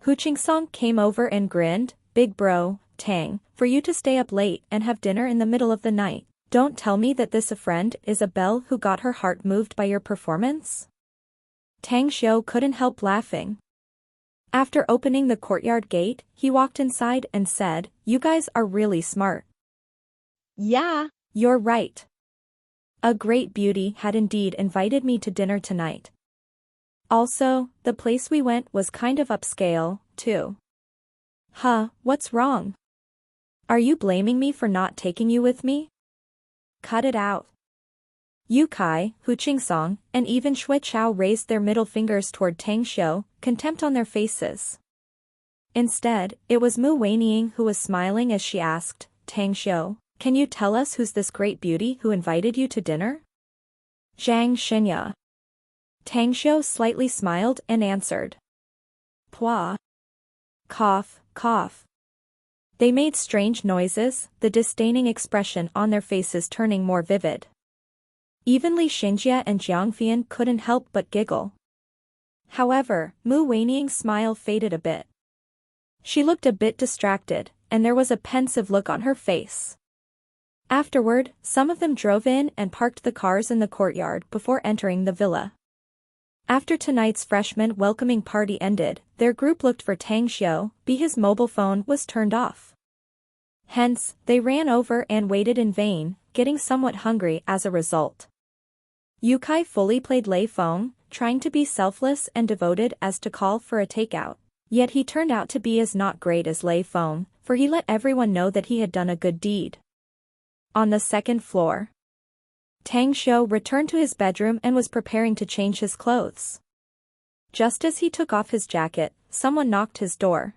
Hu Qingsong came over and grinned, big bro, Tang, for you to stay up late and have dinner in the middle of the night. Don't tell me that this a friend is a belle who got her heart moved by your performance? Tang Xiu couldn't help laughing. After opening the courtyard gate, he walked inside and said, you guys are really smart. Yeah. You're right. A great beauty had indeed invited me to dinner tonight. Also, the place we went was kind of upscale, too. Huh, what's wrong? Are you blaming me for not taking you with me? Cut it out. Yu Kai, Hu Qingsong, and even Shui Chao raised their middle fingers toward Tang Xiu, contempt on their faces. Instead, it was Mu Weiniang who was smiling as she asked, Tang Xiu, can you tell us who's this great beauty who invited you to dinner? Zhang Xinya. Tang Xiu slightly smiled and answered. Pua. Cough, cough. They made strange noises, the disdaining expression on their faces turning more vivid. Even Li Xingjie and Jiang Fian couldn't help but giggle. However, Mu Weiniang's smile faded a bit. She looked a bit distracted, and there was a pensive look on her face. Afterward, some of them drove in and parked the cars in the courtyard before entering the villa. After tonight's freshman welcoming party ended, their group looked for Tang Xiu, but his mobile phone was turned off. Hence, they ran over and waited in vain, getting somewhat hungry as a result. Yu Kai fully played Lei Feng, trying to be selfless and devoted as to call for a takeout. Yet he turned out to be as not great as Lei Feng, for he let everyone know that he had done a good deed. On the second floor, Tang Xiu returned to his bedroom and was preparing to change his clothes. Just as he took off his jacket, someone knocked his door.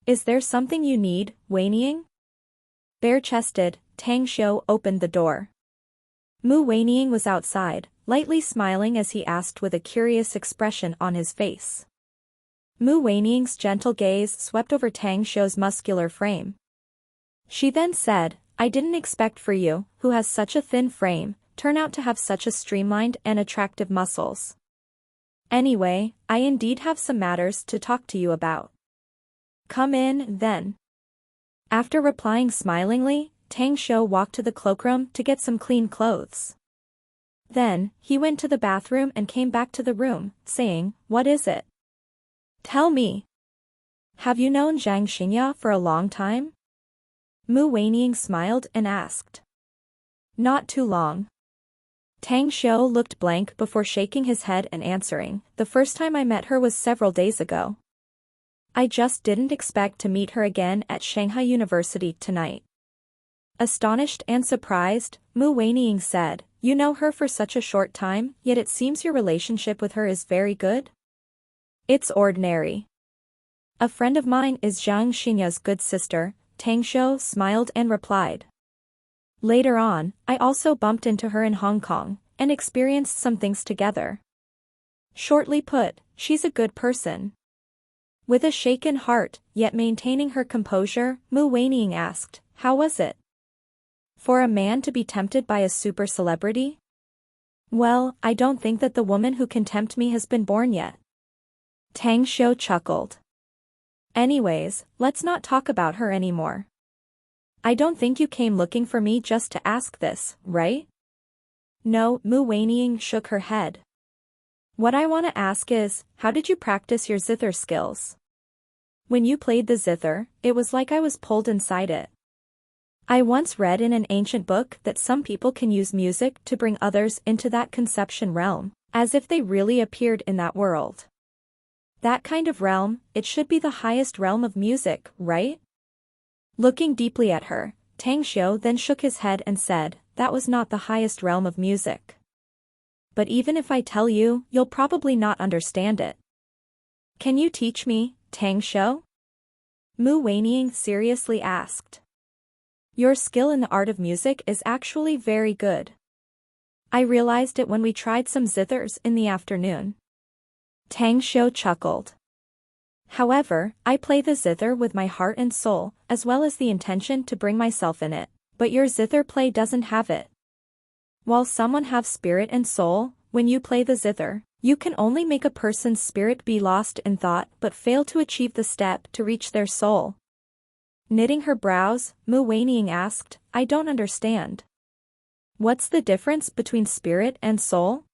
Is there something you need, Weiniang? Bare-chested, Tang Xiu opened the door. Mu Weiniang was outside, lightly smiling as he asked with a curious expression on his face. Mu Weiniang's gentle gaze swept over Tang Xiu's muscular frame. She then said, I didn't expect for you, who has such a thin frame, turn out to have such a streamlined and attractive muscles. Anyway, I indeed have some matters to talk to you about. Come in, then. After replying smilingly, Tang Shou walked to the cloakroom to get some clean clothes. Then, he went to the bathroom and came back to the room, saying, "What is it? Tell me. Have you known Zhang Xinya for a long time?" Mu Weining smiled and asked. "Not too long." Tang Shou looked blank before shaking his head and answering, "The first time I met her was several days ago. I just didn't expect to meet her again at Shanghai University tonight." Astonished and surprised, Mu Weining said, "You know her for such a short time, yet it seems your relationship with her is very good?" "It's ordinary. A friend of mine is Zhang Xinya's good sister," Tang Shou smiled and replied. "Later on, I also bumped into her in Hong Kong, and experienced some things together. Shortly put, she's a good person." With a shaken heart, yet maintaining her composure, Mu Weining asked, "How was it? For a man to be tempted by a super celebrity? Well, I don't think that the woman who can tempt me has been born yet." Tang Shou chuckled. "Anyways, let's not talk about her anymore. I don't think you came looking for me just to ask this, right?" "No," Mu Weining shook her head. "What I want to ask is, how did you practice your zither skills? When you played the zither, it was like I was pulled inside it. I once read in an ancient book that some people can use music to bring others into that conception realm, as if they really appeared in that world. That kind of realm, it should be the highest realm of music, right?" Looking deeply at her, Tang Shou then shook his head and said, "That was not the highest realm of music. But even if I tell you, you'll probably not understand it. Can you teach me, Tang Shou?" Mu Weining seriously asked. "Your skill in the art of music is actually very good. I realized it when we tried some zithers in the afternoon." Tang Shou chuckled. "However, I play the zither with my heart and soul, as well as the intention to bring myself in it, but your zither play doesn't have it. While someone have spirit and soul, when you play the zither, you can only make a person's spirit be lost in thought but fail to achieve the step to reach their soul." Knitting her brows, Mu Weining asked, "I don't understand. What's the difference between spirit and soul?"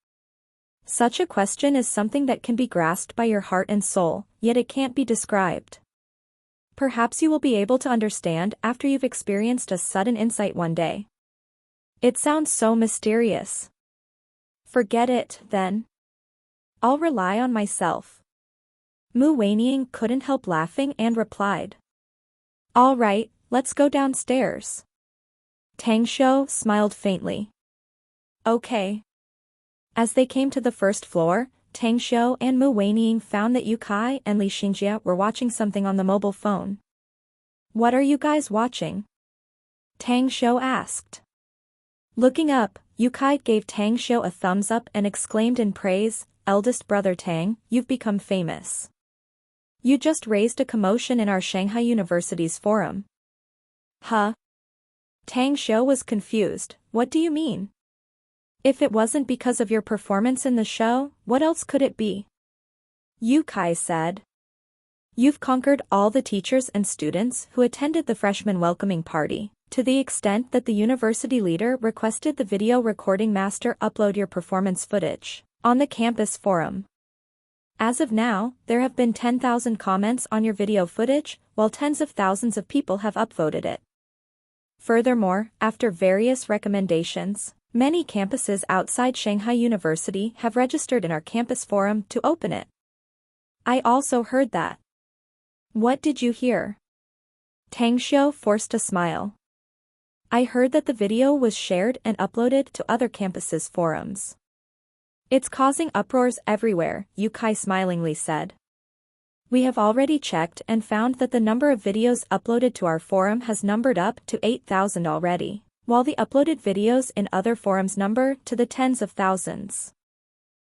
Such a question is something that can be grasped by your heart and soul, yet it can't be described. Perhaps you will be able to understand after you've experienced a sudden insight one day. It sounds so mysterious. Forget it, then. I'll rely on myself. Mu Weining couldn't help laughing and replied. "All right, let's go downstairs." Tang Shou smiled faintly. "Okay." As they came to the first floor, Tang Shou and Mu Weining found that Yu Kai and Li Xinjia were watching something on the mobile phone. "What are you guys watching?" Tang Shou asked. Looking up, Yu Kai gave Tang Shou a thumbs up and exclaimed in praise, "Eldest brother Tang, you've become famous. You just raised a commotion in our Shanghai University's forum." "Huh?" Tang Shou was confused. "What do you mean? If it wasn't because of your performance in the show, what else could it be?" Yu Kai said. "You've conquered all the teachers and students who attended the freshman welcoming party, to the extent that the university leader requested the video recording master upload your performance footage on the campus forum. As of now, there have been 10,000 comments on your video footage, while tens of thousands of people have upvoted it. Furthermore, after various recommendations, many campuses outside Shanghai University have registered in our campus forum to open it." "I also heard that." "What did you hear?" Tang Shou forced a smile. "I heard that the video was shared and uploaded to other campuses' forums. It's causing uproars everywhere," Yu Kai smilingly said. "We have already checked and found that the number of videos uploaded to our forum has numbered up to 8,000 already, while the uploaded videos in other forums number to the tens of thousands.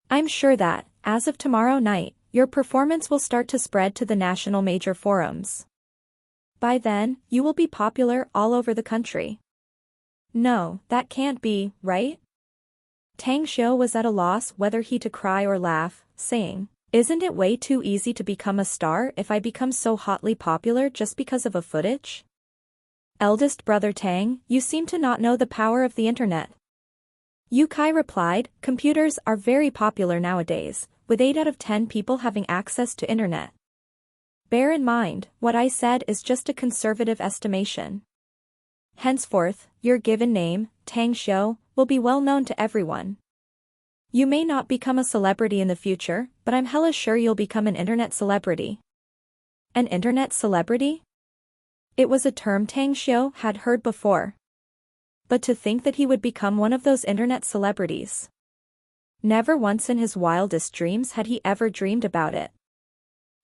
I'm sure that, as of tomorrow night, your performance will start to spread to the national major forums. By then, you will be popular all over the country." "No, that can't be, right?" Tang Shou was at a loss whether he to cry or laugh, saying, "Isn't it way too easy to become a star if I become so hotly popular just because of a footage?" Eldest brother Tang, you seem to not know the power of the internet. Yukai replied, computers are very popular nowadays, with 8 out of 10 people having access to internet. Bear in mind, what I said is just a conservative estimation. Henceforth, your given name, Tang Xiu, will be well known to everyone. You may not become a celebrity in the future, but I'm hella sure you'll become an internet celebrity. An internet celebrity? It was a term Tang Xiu had heard before. But to think that he would become one of those internet celebrities. Never once in his wildest dreams had he ever dreamed about it.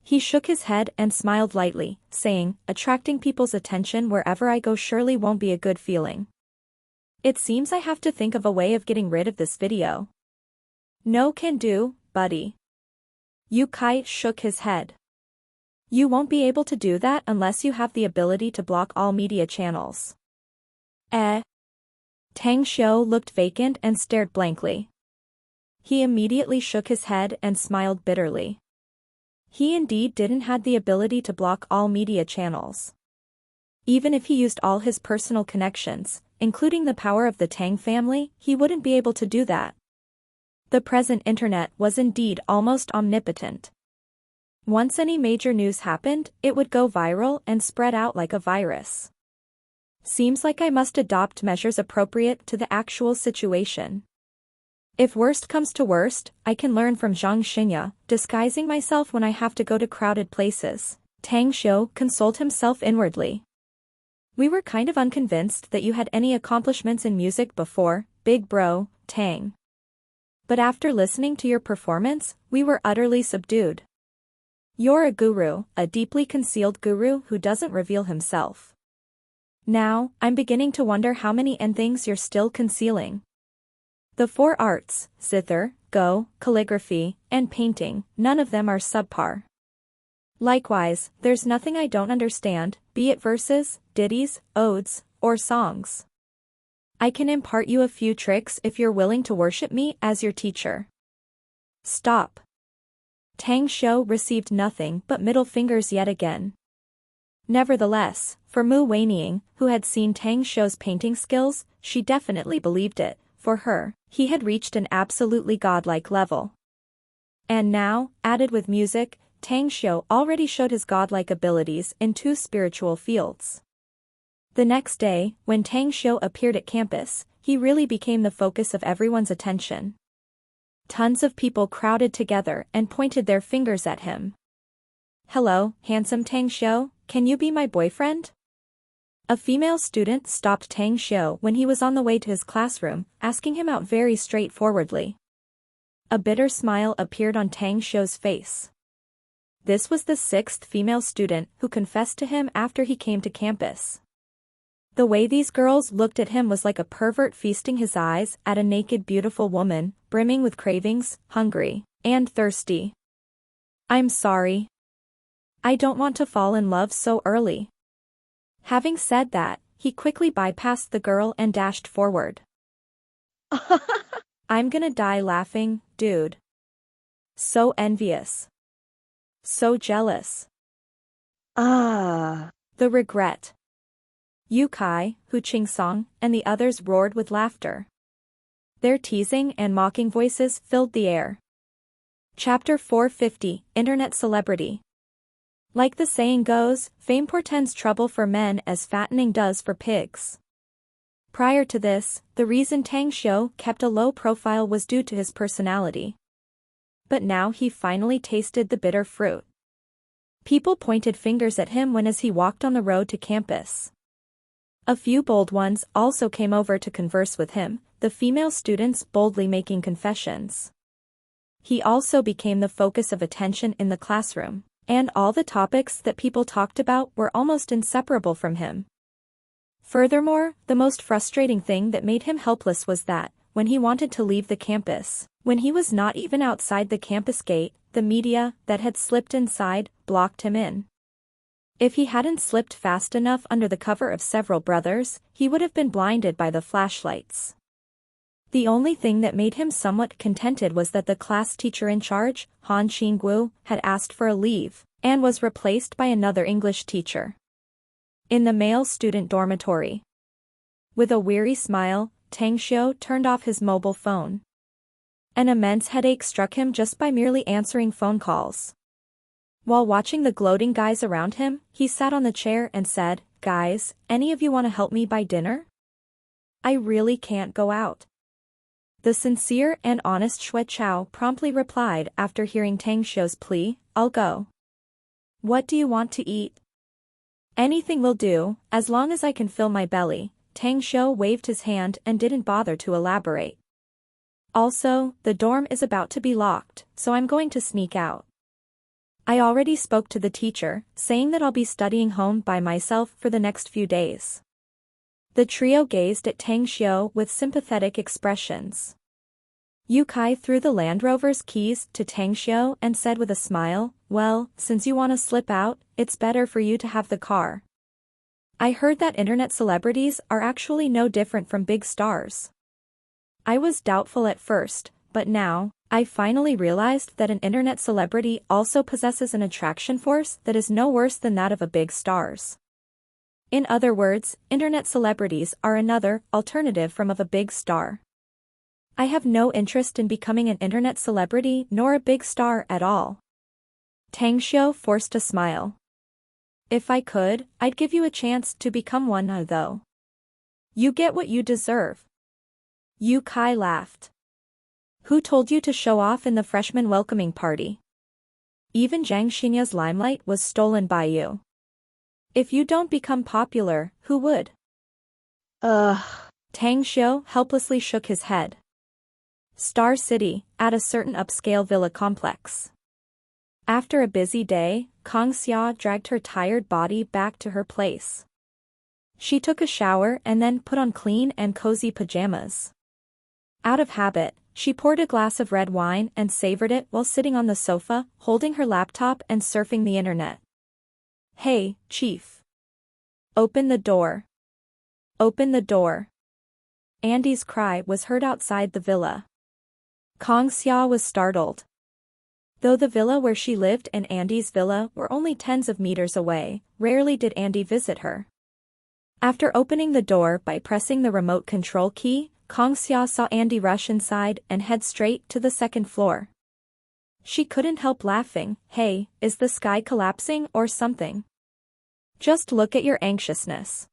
He shook his head and smiled lightly, saying, attracting people's attention wherever I go surely won't be a good feeling. It seems I have to think of a way of getting rid of this video. No can do, buddy. Yukai shook his head. You won't be able to do that unless you have the ability to block all media channels. Tang Xiu looked vacant and stared blankly. He immediately shook his head and smiled bitterly. He indeed didn't have the ability to block all media channels. Even if he used all his personal connections, including the power of the Tang family, he wouldn't be able to do that. The present internet was indeed almost omnipotent. Once any major news happened, it would go viral and spread out like a virus. Seems like I must adopt measures appropriate to the actual situation. If worst comes to worst, I can learn from Zhang Xinya, disguising myself when I have to go to crowded places. Tang Xiu consoled himself inwardly. We were kind of unconvinced that you had any accomplishments in music before, big bro, Tang. But after listening to your performance, we were utterly subdued. You're a guru, a deeply concealed guru who doesn't reveal himself. Now, I'm beginning to wonder how many things you're still concealing. The 4 arts, zither, go, calligraphy, and painting, none of them are subpar. Likewise, there's nothing I don't understand, be it verses, ditties, odes, or songs. I can impart you a few tricks if you're willing to worship me as your teacher. Stop. Tang Xiu received nothing but middle fingers yet again. Nevertheless, for Mu Weining, who had seen Tang Xiu's painting skills, she definitely believed it. For her, he had reached an absolutely godlike level. And now, added with music, Tang Xiu already showed his godlike abilities in 2 spiritual fields. The next day, when Tang Xiu appeared at campus, he really became the focus of everyone's attention. Tons of people crowded together and pointed their fingers at him. Hello, handsome Tang Xiu, can you be my boyfriend? A female student stopped Tang Xiu when he was on the way to his classroom, asking him out very straightforwardly. A bitter smile appeared on Tang Xiu's face. This was the 6th female student who confessed to him after he came to campus. The way these girls looked at him was like a pervert feasting his eyes at a naked beautiful woman, brimming with cravings, hungry, and thirsty. I'm sorry. I don't want to fall in love so early. Having said that, he quickly bypassed the girl and dashed forward. I'm gonna die laughing, dude. So envious. So jealous. Ah. The regret. Yukai, Hu Qingsong, and the others roared with laughter. Their teasing and mocking voices filled the air. Chapter 450, Internet Celebrity. Like the saying goes, fame portends trouble for men as fattening does for pigs. Prior to this, the reason Tang Xiu kept a low profile was due to his personality. But now he finally tasted the bitter fruit. People pointed fingers at him as he walked on the road to campus. A few bold ones also came over to converse with him, the female students boldly making confessions. He also became the focus of attention in the classroom, and all the topics that people talked about were almost inseparable from him. Furthermore, the most frustrating thing that made him helpless was that, when he wanted to leave the campus, when he was not even outside the campus gate, the media that had slipped inside blocked him in. If he hadn't slipped fast enough under the cover of several brothers, he would have been blinded by the flashlights. The only thing that made him somewhat contented was that the class teacher in charge, Han Qingguo, had asked for a leave, and was replaced by another English teacher. In the male student dormitory. With a weary smile, Tang Xiu turned off his mobile phone. An immense headache struck him just by merely answering phone calls. While watching the gloating guys around him, he sat on the chair and said, "Guys, any of you want to help me buy dinner? I really can't go out." The sincere and honest Xue Chao promptly replied after hearing Tang Xiu's plea, "I'll go." "What do you want to eat?" "Anything will do, as long as I can fill my belly." Tang Xiu waved his hand and didn't bother to elaborate. "Also, the dorm is about to be locked, so I'm going to sneak out. I already spoke to the teacher, saying that I'll be studying home by myself for the next few days." The trio gazed at Tang Xiu with sympathetic expressions. Yu Kai threw the Land Rover's keys to Tang Xiu and said with a smile, "Well, since you want to slip out, it's better for you to have the car. I heard that internet celebrities are actually no different from big stars." I was doubtful at first, but now, I finally realized that an internet celebrity also possesses an attraction force that is no worse than that of a big star's. In other words, internet celebrities are another alternative from of a big star. I have no interest in becoming an internet celebrity nor a big star at all. Tang Xiu forced a smile. "If I could, I'd give you a chance to become one though. You get what you deserve." Yu Kai laughed. "Who told you to show off in the freshman welcoming party? Even Zhang Xinya's limelight was stolen by you. If you don't become popular, who would?" Tang Xiu helplessly shook his head. Star City, at a certain upscale villa complex. After a busy day, Kang Xia dragged her tired body back to her place. She took a shower and then put on clean and cozy pajamas. Out of habit, she poured a glass of red wine and savored it while sitting on the sofa, holding her laptop and surfing the internet. "Hey, Chief. Open the door. Open the door." Andy's cry was heard outside the villa. Kang Xia was startled. Though the villa where she lived and Andy's villa were only tens of meters away, rarely did Andy visit her. After opening the door by pressing the remote control key, Kang Xia saw Andy rush inside and head straight to the second floor. She couldn't help laughing. "Hey, is the sky collapsing or something? Just look at your anxiousness."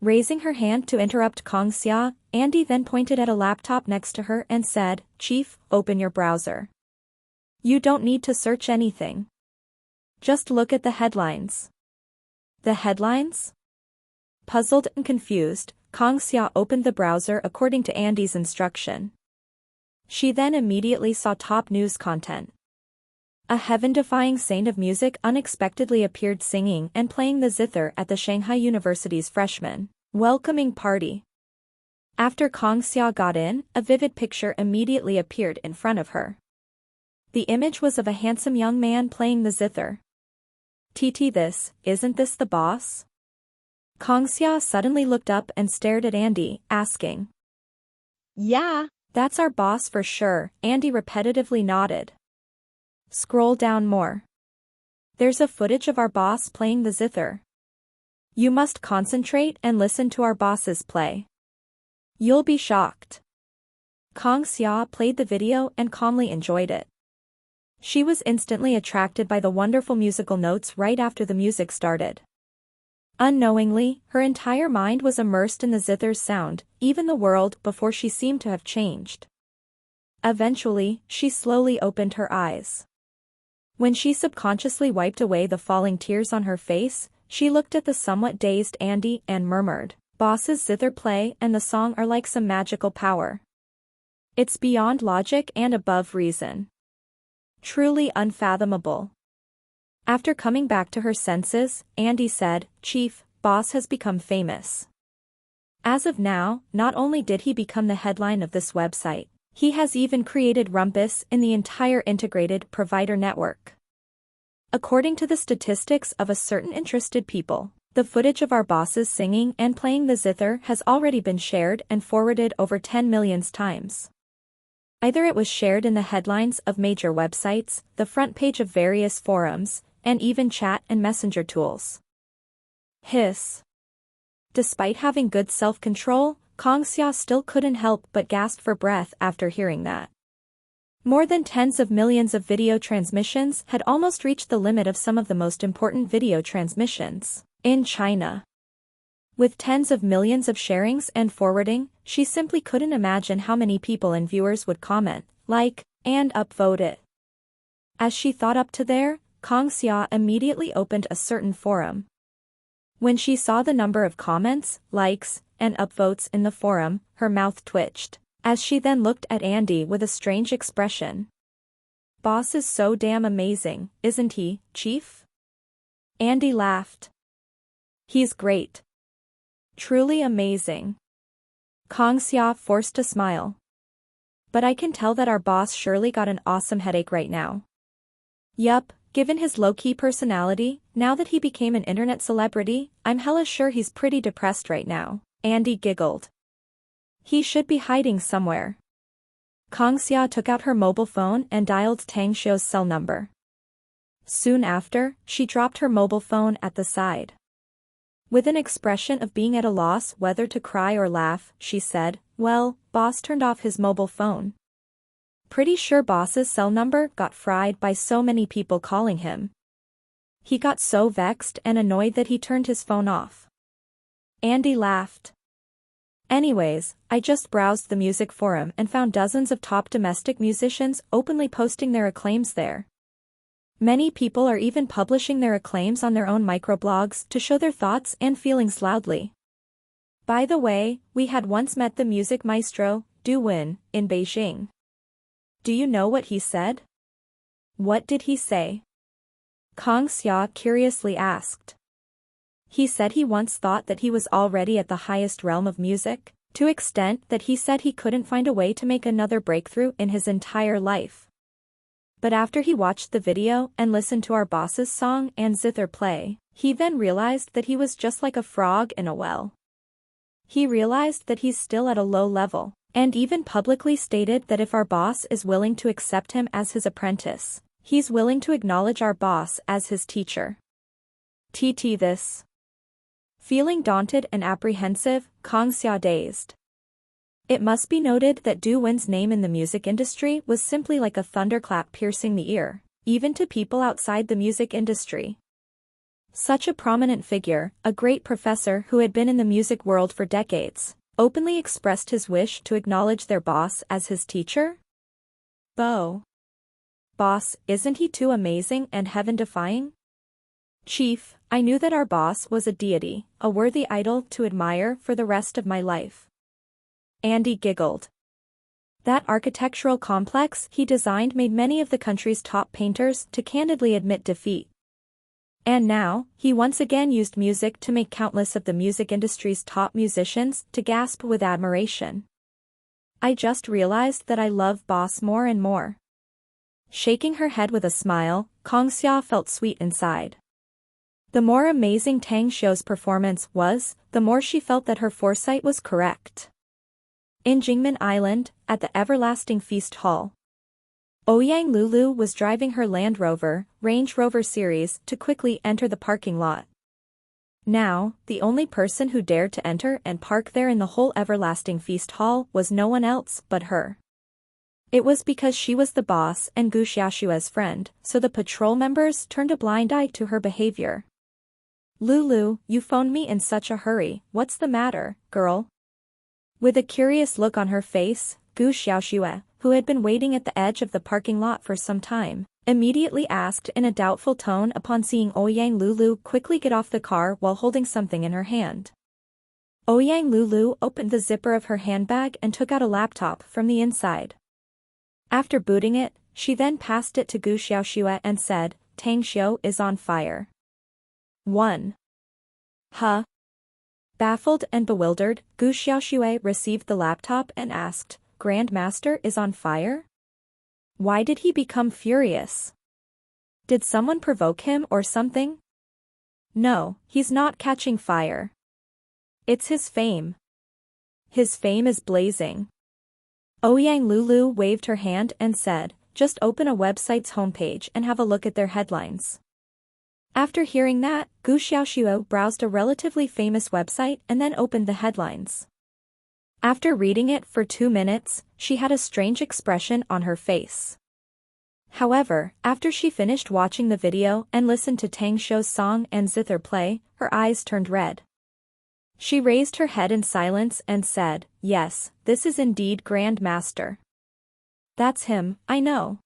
Raising her hand to interrupt Kang Xia, Andy then pointed at a laptop next to her and said, "Chief, open your browser. You don't need to search anything. Just look at the headlines." "The headlines?" Puzzled and confused, Kang Xia opened the browser according to Andy's instruction. She then immediately saw top news content. A heaven-defying saint of music unexpectedly appeared singing and playing the zither at the Shanghai University's freshman welcoming party. After Kang Xia got in, a vivid picture immediately appeared in front of her. The image was of a handsome young man playing the zither. Isn't this the boss?" Kang Xia suddenly looked up and stared at Andy, asking. "Yeah, "That's our boss for sure," Andy repetitively nodded. "Scroll down more. There's a footage of our boss playing the zither. You must concentrate and listen to our boss's play. You'll be shocked." Kang Xia played the video and calmly enjoyed it. She was instantly attracted by the wonderful musical notes right after the music started. Unknowingly, her entire mind was immersed in the zither's sound, even the world before she seemed to have changed. Eventually, she slowly opened her eyes. When she subconsciously wiped away the falling tears on her face, she looked at the somewhat dazed Andy and murmured, "Boss's zither play and the song are like some magical power. It's beyond logic and above reason. Truly unfathomable." After coming back to her senses, Andy said, "Chief, boss has become famous. As of now, not only did he become the headline of this website, he has even created rumpus in the entire integrated provider network. According to the statistics of a certain interested people, The footage of our bosses singing and playing the zither has already been shared and forwarded over 10 million times. Either it was shared in the headlines of major websites, the front page of various forums, and even chat and messenger tools. Hiss. Despite having good self-control, Kang Xia still couldn't help but gasp for breath after hearing that. More than tens of millions of video transmissions had almost reached the limit of some of the most important video transmissions in China. With tens of millions of sharings and forwarding, she simply couldn't imagine how many people and viewers would comment, like, and upvote it. As she thought up to there, Kang Xia immediately opened a certain forum. When she saw the number of comments, likes, and upvotes in the forum, her mouth twitched, as she then looked at Andy with a strange expression. "Boss is so damn amazing, isn't he, Chief?" Andy laughed. "He's great. Truly amazing." Kang Xia forced a smile. "But I can tell that our boss surely got an awesome headache right now." "Yup, given his low-key personality, now that he became an internet celebrity, I'm hella sure he's pretty depressed right now," Andy giggled. "He should be hiding somewhere." Kang Xia took out her mobile phone and dialed Tang Xiu's cell number. Soon after, she dropped her mobile phone at the side. With an expression of being at a loss whether to cry or laugh, she said, "Well, boss turned off his mobile phone. Pretty sure boss's cell number got fried by so many people calling him. He got so vexed and annoyed that he turned his phone off." Andy laughed. "Anyways, I just browsed the music forum and found dozens of top domestic musicians openly posting their acclaims there. Many people are even publishing their acclaims on their own microblogs to show their thoughts and feelings loudly. By the way, we had once met the music maestro, Du Wen, in Beijing. Do you know what he said?" "What did he say?" Kang Xia curiously asked. "He said he once thought that he was already at the highest realm of music, to extent that he said he couldn't find a way to make another breakthrough in his entire life. But after he watched the video and listened to our boss's song and zither play, he then realized that he was just like a frog in a well. He realized that he's still at a low level, and even publicly stated that if our boss is willing to accept him as his apprentice, he's willing to acknowledge our boss as his teacher." This. Feeling daunted and apprehensive, Kang Xia dazed. It must be noted that Du Wen's name in the music industry was simply like a thunderclap piercing the ear, even to people outside the music industry. Such a prominent figure, a great professor who had been in the music world for decades, openly expressed his wish to acknowledge their boss as his teacher? Boss, isn't he too amazing and heaven-defying? Chief, I knew that our boss was a deity, a worthy idol to admire for the rest of my life. Andy giggled. That architectural complex he designed made many of the country's top painters to candidly admit defeat. And now, he once again used music to make countless of the music industry's top musicians to gasp with admiration. I just realized that I love boss more and more. Shaking her head with a smile, Kang Xia felt sweet inside. The more amazing Tang Xiu's performance was, the more she felt that her foresight was correct. In Jingmen Island, at the Everlasting Feast Hall, Ouyang Lulu was driving her Land Rover, Range Rover series, to quickly enter the parking lot. Now, the only person who dared to enter and park there in the whole Everlasting Feast Hall was no one else but her. It was because she was the boss and Gu Xiaoxue's friend, so the patrol members turned a blind eye to her behavior. "Lulu, you phoned me in such a hurry, what's the matter, girl?" With a curious look on her face, Gu Xiaoxue, who had been waiting at the edge of the parking lot for some time, immediately asked in a doubtful tone upon seeing Ouyang Lulu quickly get off the car while holding something in her hand. Ouyang Lulu opened the zipper of her handbag and took out a laptop from the inside. After booting it, she then passed it to Gu Xiaoxue and said, "Tang Xiu is on fire." 1. Huh? Baffled and bewildered, Gu Xiaoxue received the laptop and asked, "Grandmaster is on fire? Why did he become furious? Did someone provoke him or something?" No, he's not catching fire. It's his fame. His fame is blazing. Ouyang Lulu waved her hand and said, just open a website's homepage and have a look at their headlines. After hearing that, Gu Xiaoxuo browsed a relatively famous website and then opened the headlines. After reading it for 2 minutes, she had a strange expression on her face. However, after she finished watching the video and listened to Tang Shou's song and zither play, her eyes turned red. She raised her head in silence and said, yes, this is indeed Grand Master. That's him, I know.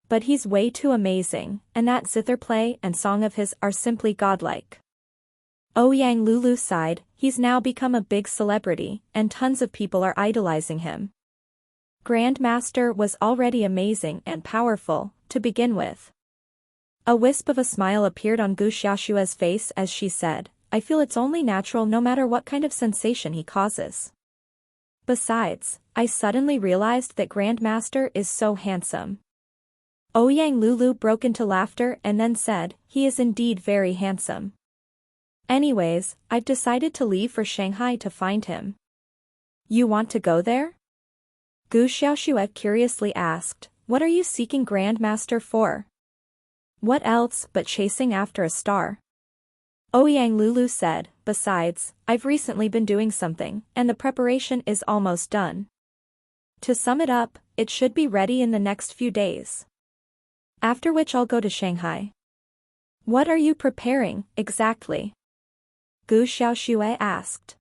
But he's way too amazing, and that zither play and song of his are simply godlike. Ouyang Lulu sighed, he's now become a big celebrity, and tons of people are idolizing him. Grandmaster was already amazing and powerful, to begin with. A wisp of a smile appeared on Gu Xiaoshua's face as she said, I feel it's only natural no matter what kind of sensation he causes. Besides, I suddenly realized that Grandmaster is so handsome. Ouyang Lulu broke into laughter and then said, he is indeed very handsome. Anyways, I've decided to leave for Shanghai to find him. You want to go there? Gu Xiaoxue curiously asked, what are you seeking Grandmaster for? What else but chasing after a star? Ouyang Lulu said, besides, I've recently been doing something, and the preparation is almost done. To sum it up, it should be ready in the next few days. After which I'll go to Shanghai. What are you preparing, exactly? Gu Xiaoxue asked.